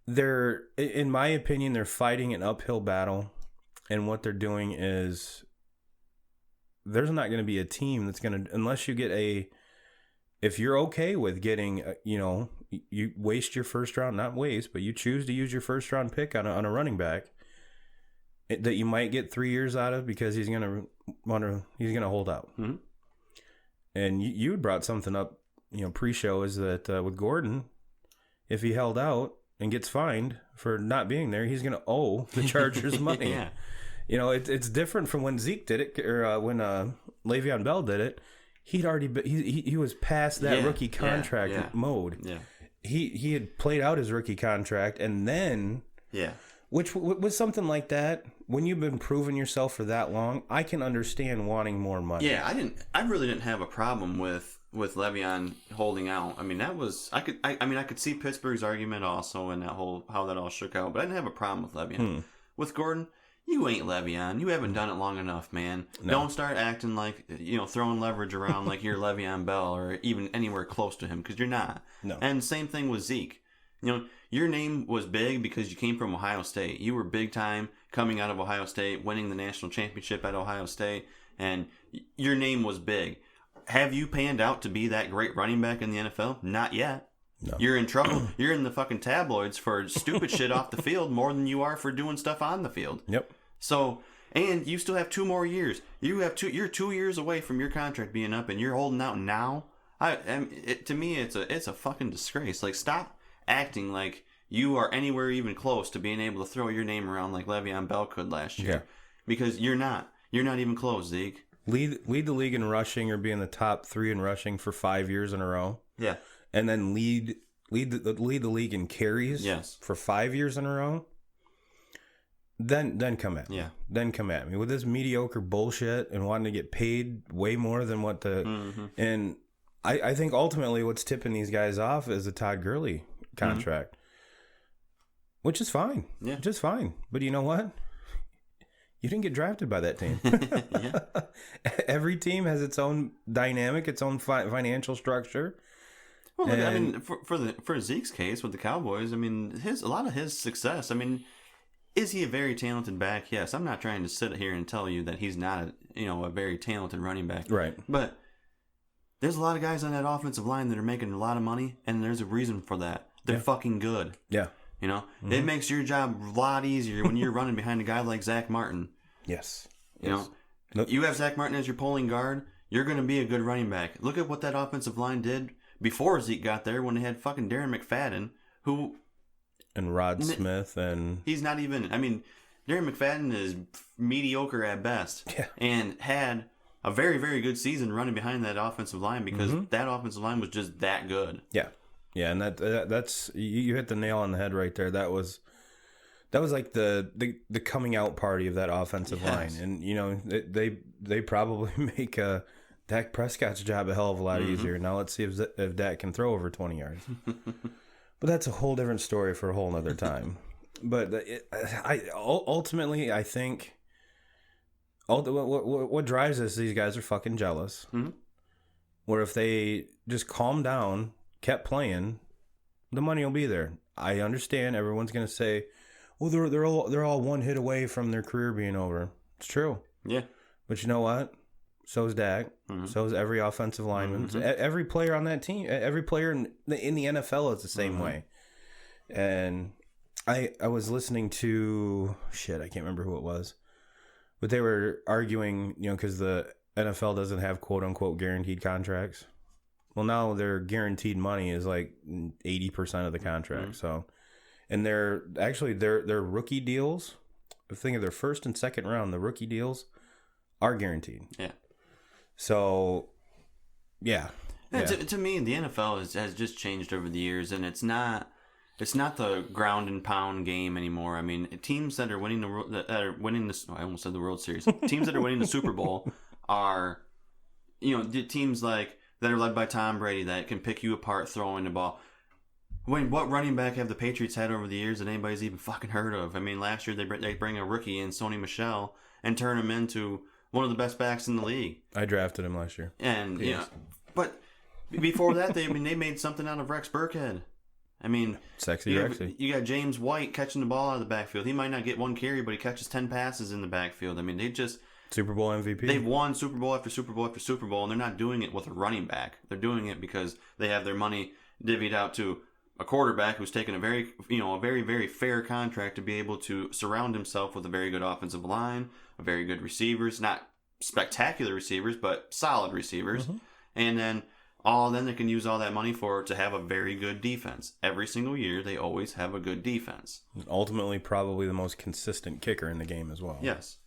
they're in my opinion, they're fighting an uphill battle, and what they're doing is there's not going to be a team that's going to, unless you get if you're okay with getting, you waste your first round, not waste, but you choose to use your first round pick on a running back that you might get 3 years out of because he's going to hold out. And you had brought something up, pre-show, is that with Gordon, if he held out and gets fined for not being there, he's going to owe the Chargers money. Yeah. It's different from when Zeke did it, or when Le'Veon Bell did it. He'd already he was past that rookie contract mode. Yeah. he had played out his rookie contract, and then which was something like that. When you've been proving yourself for that long, I can understand wanting more money. Yeah, I really didn't have a problem with Le'Veon holding out. I mean, that was I could see Pittsburgh's argument also and that whole how that all shook out, but I didn't have a problem with Le'Veon. With Gordon, you ain't Le'Veon. You haven't done it long enough, man. No. Don't start acting like, throwing leverage around like you're Le'Veon Bell or even anywhere close to him, because you're not. No. And same thing with Zeke. Your name was big because you came from Ohio State. You were big time coming out of Ohio State, winning the national championship at Ohio State, and your name was big. Have you panned out to be that great running back in the NFL? Not yet. No. You're in trouble. You're in the fucking tabloids for stupid shit off the field more than you are for doing stuff on the field. Yep. So, and you still have 2 more years. You're 2 years away from your contract being up, and you're holding out now. To me, it's a fucking disgrace. Like, stop acting like you are anywhere even close to being able to throw your name around like Le'Veon Bell could last year. Yeah. Because you're not. You're not even close, Zeke. Lead the league in rushing or be in the top 3 in rushing for 5 years in a row. Yeah. And then lead the league in carries for 5 years in a row. Then come at me. Yeah. Then come at me with this mediocre bullshit and wanting to get paid way more than what the and I think ultimately what's tipping these guys off is the Todd Gurley contract. Which is fine. Yeah. Just fine. But you know what? You didn't get drafted by that team. Every team has its own dynamic, its own financial structure. Well, I mean, for Zeke's case with the Cowboys, I mean, a lot of his success. I mean, is he a very talented back? Yes. I'm not trying to sit here and tell you that he's not a very talented running back. Right. But there's a lot of guys on that offensive line that are making a lot of money, and there's a reason for that. They're fucking good. Yeah. It makes your job a lot easier when you're running behind a guy like Zach Martin. Yes. You have Zach Martin as your pulling guard, you're going to be a good running back. Look at what that offensive line did before Zeke got there when they had fucking Darren McFadden, who... And Rod Smith, and... He's not even... I mean, Darren McFadden is mediocre at best. Yeah. And had a very, very good season running behind that offensive line because that offensive line was just that good. Yeah. Yeah, and that's... You hit the nail on the head right there. That was like the coming out party of that offensive line. And, they probably make Dak Prescott's job a hell of a lot easier. Now let's see if Dak can throw over 20 yards. But that's a whole different story for a whole nother time. But ultimately, I think what drives us, these guys are fucking jealous. Where if they just calm down, kept playing, the money will be there. I understand everyone's going to say, well, they're all one hit away from their career being over. It's true. Yeah. But you know what? So is Dak. So is every offensive lineman. Every player on that team. Every player in the NFL is the same way. And I was listening to... Shit, I can't remember who it was. But they were arguing, because the NFL doesn't have quote-unquote guaranteed contracts. Well, now their guaranteed money is like 80% of the contract. So... And their rookie deals, I think of their first and second round, the rookie deals are guaranteed. Yeah. So, yeah. To me, the NFL has just changed over the years, and it's not the ground and pound game anymore. I mean, teams that are winning I almost said the World Series. Teams that are winning the Super Bowl are, teams like that are led by Tom Brady that can pick you apart throwing the ball. What running back have the Patriots had over the years that anybody's even fucking heard of? I mean, last year they bring a rookie in, Sony Michel, and turn him into one of the best backs in the league. I drafted him last year. And, but before that, they made something out of Rex Burkhead. I mean, sexy Rexy. You got James White catching the ball out of the backfield. He might not get one carry, but he catches 10 passes in the backfield. I mean, they just... Super Bowl MVP. They've won Super Bowl after Super Bowl after Super Bowl, and they're not doing it with a running back. They're doing it because they have their money divvied out to a quarterback who's taken a very, very fair contract to be able to surround himself with a very good offensive line, a very good receivers, not spectacular receivers, but solid receivers. And then they can use all that money to have a very good defense. Every single year, they always have a good defense. Ultimately, probably the most consistent kicker in the game as well. Yes.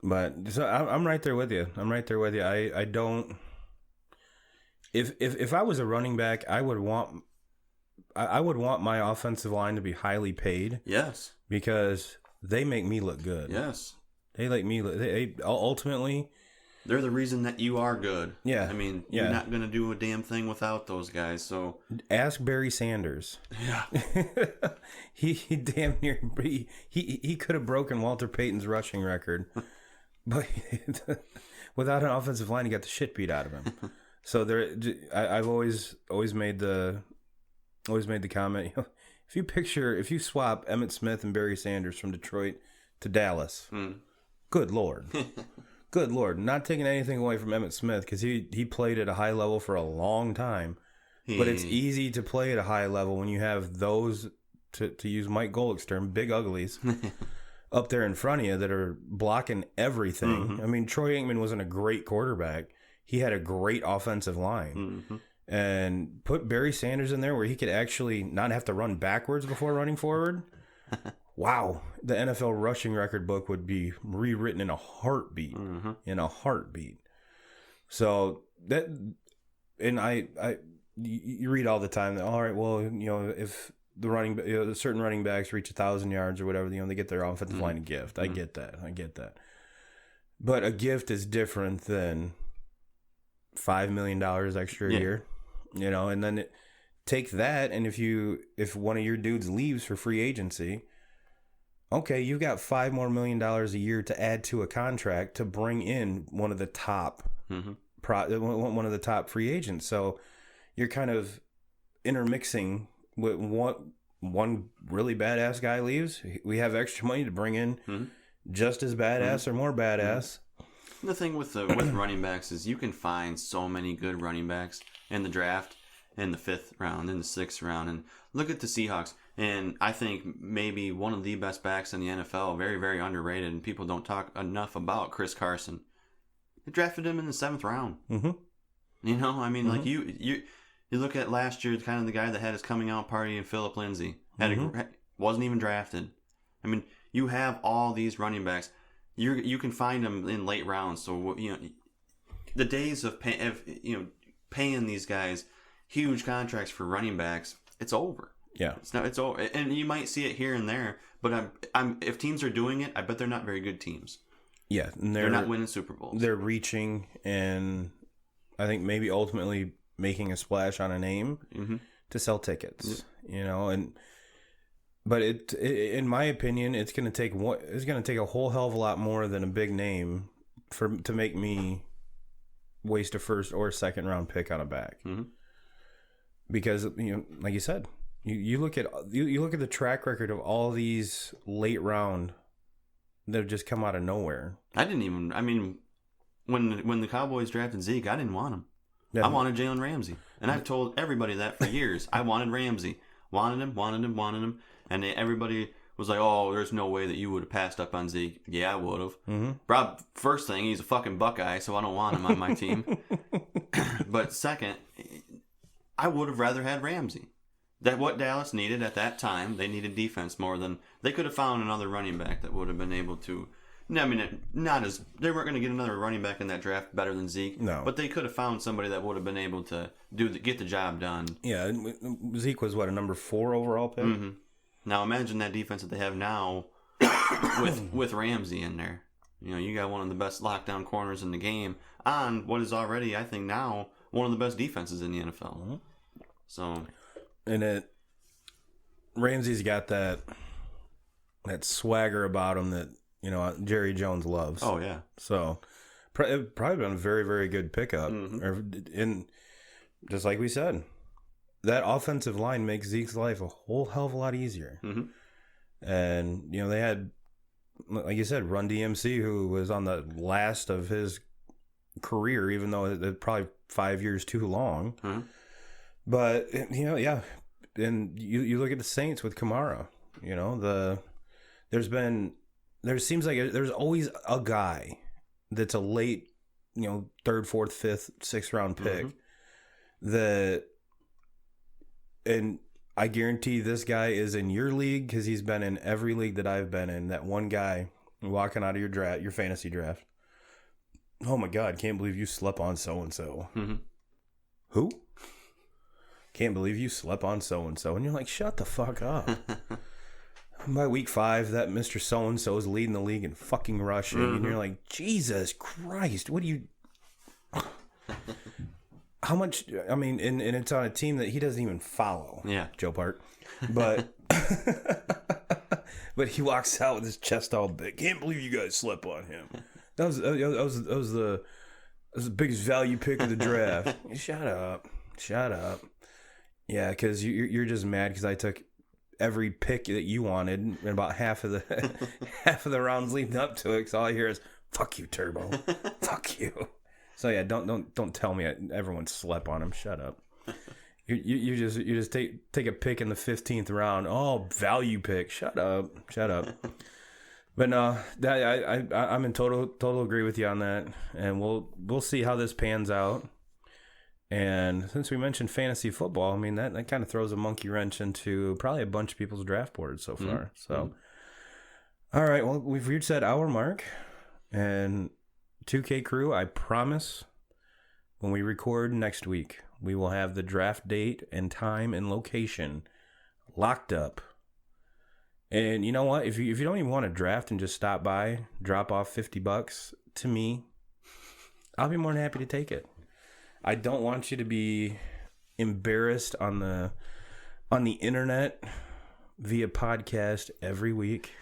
But so I'm right there with you. I don't... If I was a running back, I would want I would want my offensive line to be highly paid. Yes. Because they make me look good. Yes. They make me look. They ultimately. They're the reason that you are good. Yeah. I mean, you're not going to do a damn thing without those guys. So ask Barry Sanders. Yeah. he damn near he could have broken Walter Payton's rushing record, but without an offensive line, he got the shit beat out of him. So I've always made the comment. If you swap Emmitt Smith and Barry Sanders from Detroit to Dallas, good Lord. Good Lord. Not taking anything away from Emmitt Smith because he played at a high level for a long time. But it's easy to play at a high level when you have those, to use Mike Golick's term, big uglies, up there in front of you that are blocking everything. Mm-hmm. I mean, Troy Aikman wasn't a great quarterback. He had a great offensive line. Mm-hmm. And put Barry Sanders in there where he could actually not have to run backwards before running forward. Wow. The NFL rushing record book would be rewritten in a heartbeat. Mm-hmm. In a heartbeat. So that, and you read all the time that, all right, well, if the certain running backs reach 1,000 yards or whatever, they get their offensive line a gift. Mm-hmm. I get that. But a gift is different than $5 million extra a year. And then take that, and if one of your dudes leaves for free agency, okay, you've got $5 more million a year to add to a contract to bring in one of the top one of the top free agents. So you're kind of intermixing with one really badass guy leaves. We have extra money to bring in just as badass or more badass. The thing with running backs is you can find so many good running backs in the draft, in the 5th round, in the 6th round. And look at the Seahawks. And I think maybe one of the best backs in the NFL, very, very underrated, and people don't talk enough about Chris Carson. They drafted him in the 7th round. Mm-hmm. I mean, like you look at last year, kind of the guy that had his coming out party in Phillip Lindsay. Wasn't even drafted. I mean, you have all these running backs. You can find them in late rounds. So, the days of paying these guys huge contracts for running backs, it's over. Yeah, it's over, and you might see it here and there. But if teams are doing it, I bet they're not very good teams. Yeah, and they're not winning Super Bowls. They're reaching, and I think maybe ultimately making a splash on a name to sell tickets. But it in my opinion, it's going to take a whole hell of a lot more than a big name to make me waste a 1st or 2nd round pick on a back. Mm-hmm. Because like you said, you look at the track record of all these late round that have just come out of nowhere. When the Cowboys drafted Zeke, I didn't want him. Yeah. I wanted Jalen Ramsey, and I've told everybody that for years. I wanted Ramsey, wanted him. And everybody was like, oh, there's no way that you would have passed up on Zeke. Yeah, I would have. Mm-hmm. Rob, first thing, he's a fucking Buckeye, so I don't want him on my team. But second, I would have rather had Ramsey. That what Dallas needed at that time, they needed defense more than... They could have found another running back that would have been able to... I mean, they weren't going to get another running back in that draft better than Zeke. No. But they could have found somebody that would have been able to get the job done. Yeah, Zeke was, a number 4 overall pick? Mm-hmm. Now imagine that defense that they have now with Ramsey in there. You got one of the best lockdown corners in the game on what is already, I think now, one of the best defenses in the NFL. Mm-hmm. So, and Ramsey's got that swagger about him that Jerry Jones loves. Oh yeah. So probably been a very, very good pickup. Mm-hmm. And just like we said, that offensive line makes Zeke's life a whole hell of a lot easier. Mm-hmm. And, they had, like you said, Run DMC, who was on the last of his career, even though it's probably 5 years too long. Mm-hmm. But, yeah. And you look at the Saints with Kamara, there seems like there's always a guy that's a late, 3rd, 4th, 5th, 6th round pick that... And I guarantee this guy is in your league because he's been in every league that I've been in. That one guy walking out of your fantasy draft. Oh my God, can't believe you slept on so-and-so. Mm-hmm. Who? can't believe you slept on so-and-so. And you're like, shut the fuck up. By week 5, that Mr. So-and-so is leading the league in fucking rushing. And you're like, Jesus Christ, what do you... How much... I mean, and it's on a team that he doesn't even follow. Yeah. Joe Part. But... but he walks out with his chest all big. Can't believe you guys slept on him. That was the biggest value pick of the draft. Shut up. Yeah, because you're just mad because I took every pick that you wanted and about half of the rounds leading up to it. Because all I hear is "fuck you, Turbo, fuck you." So yeah, don't tell me everyone slept on him. Shut up. You just take a pick in the 15th round. Oh, value pick. Shut up. But no, I'm in total agree with you on that, and we'll see how this pans out. And since we mentioned fantasy football, I mean that kind of throws a monkey wrench into probably a bunch of people's draft boards so far. So, all right, well we've reached that hour mark, and 2K crew, I promise, when we record next week, we will have the draft date and time and location locked up. And you know what? If you don't even want to draft and just stop by, drop off $50 to me, I'll be more than happy to take it. I don't want you to be embarrassed on the internet via podcast every week,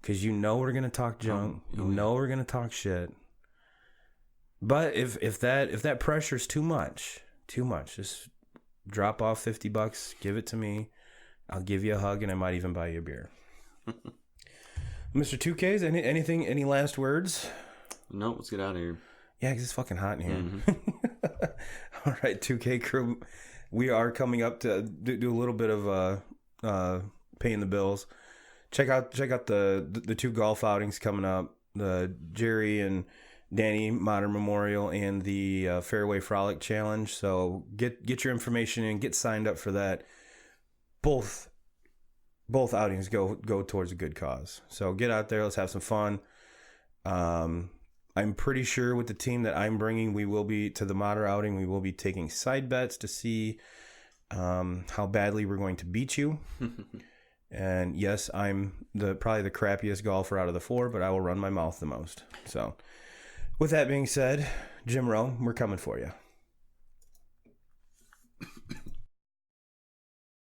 because you know we're gonna talk junk, you know we're gonna talk shit. But if that pressure's too much, just drop off $50, give it to me. I'll give you a hug, and I might even buy you a beer. Mr. 2Ks, any last words? No, let's get out of here. Yeah, because it's fucking hot in here. All right, 2K crew, we are coming up to do a little bit of paying the bills. Check out the 2 golf outings coming up, the Jerry and Danny Modern Memorial and the Fairway Frolic Challenge. So get your information in, get signed up for that. Both outings go towards a good cause. So get out there, let's have some fun. I'm pretty sure with the team that I'm bringing, we will be to the Modern outing. We will be taking side bets to see how badly we're going to beat you. And yes, I'm probably the crappiest golfer out of the 4, but I will run my mouth the most. So with that being said, Jim Rowe, we're coming for you.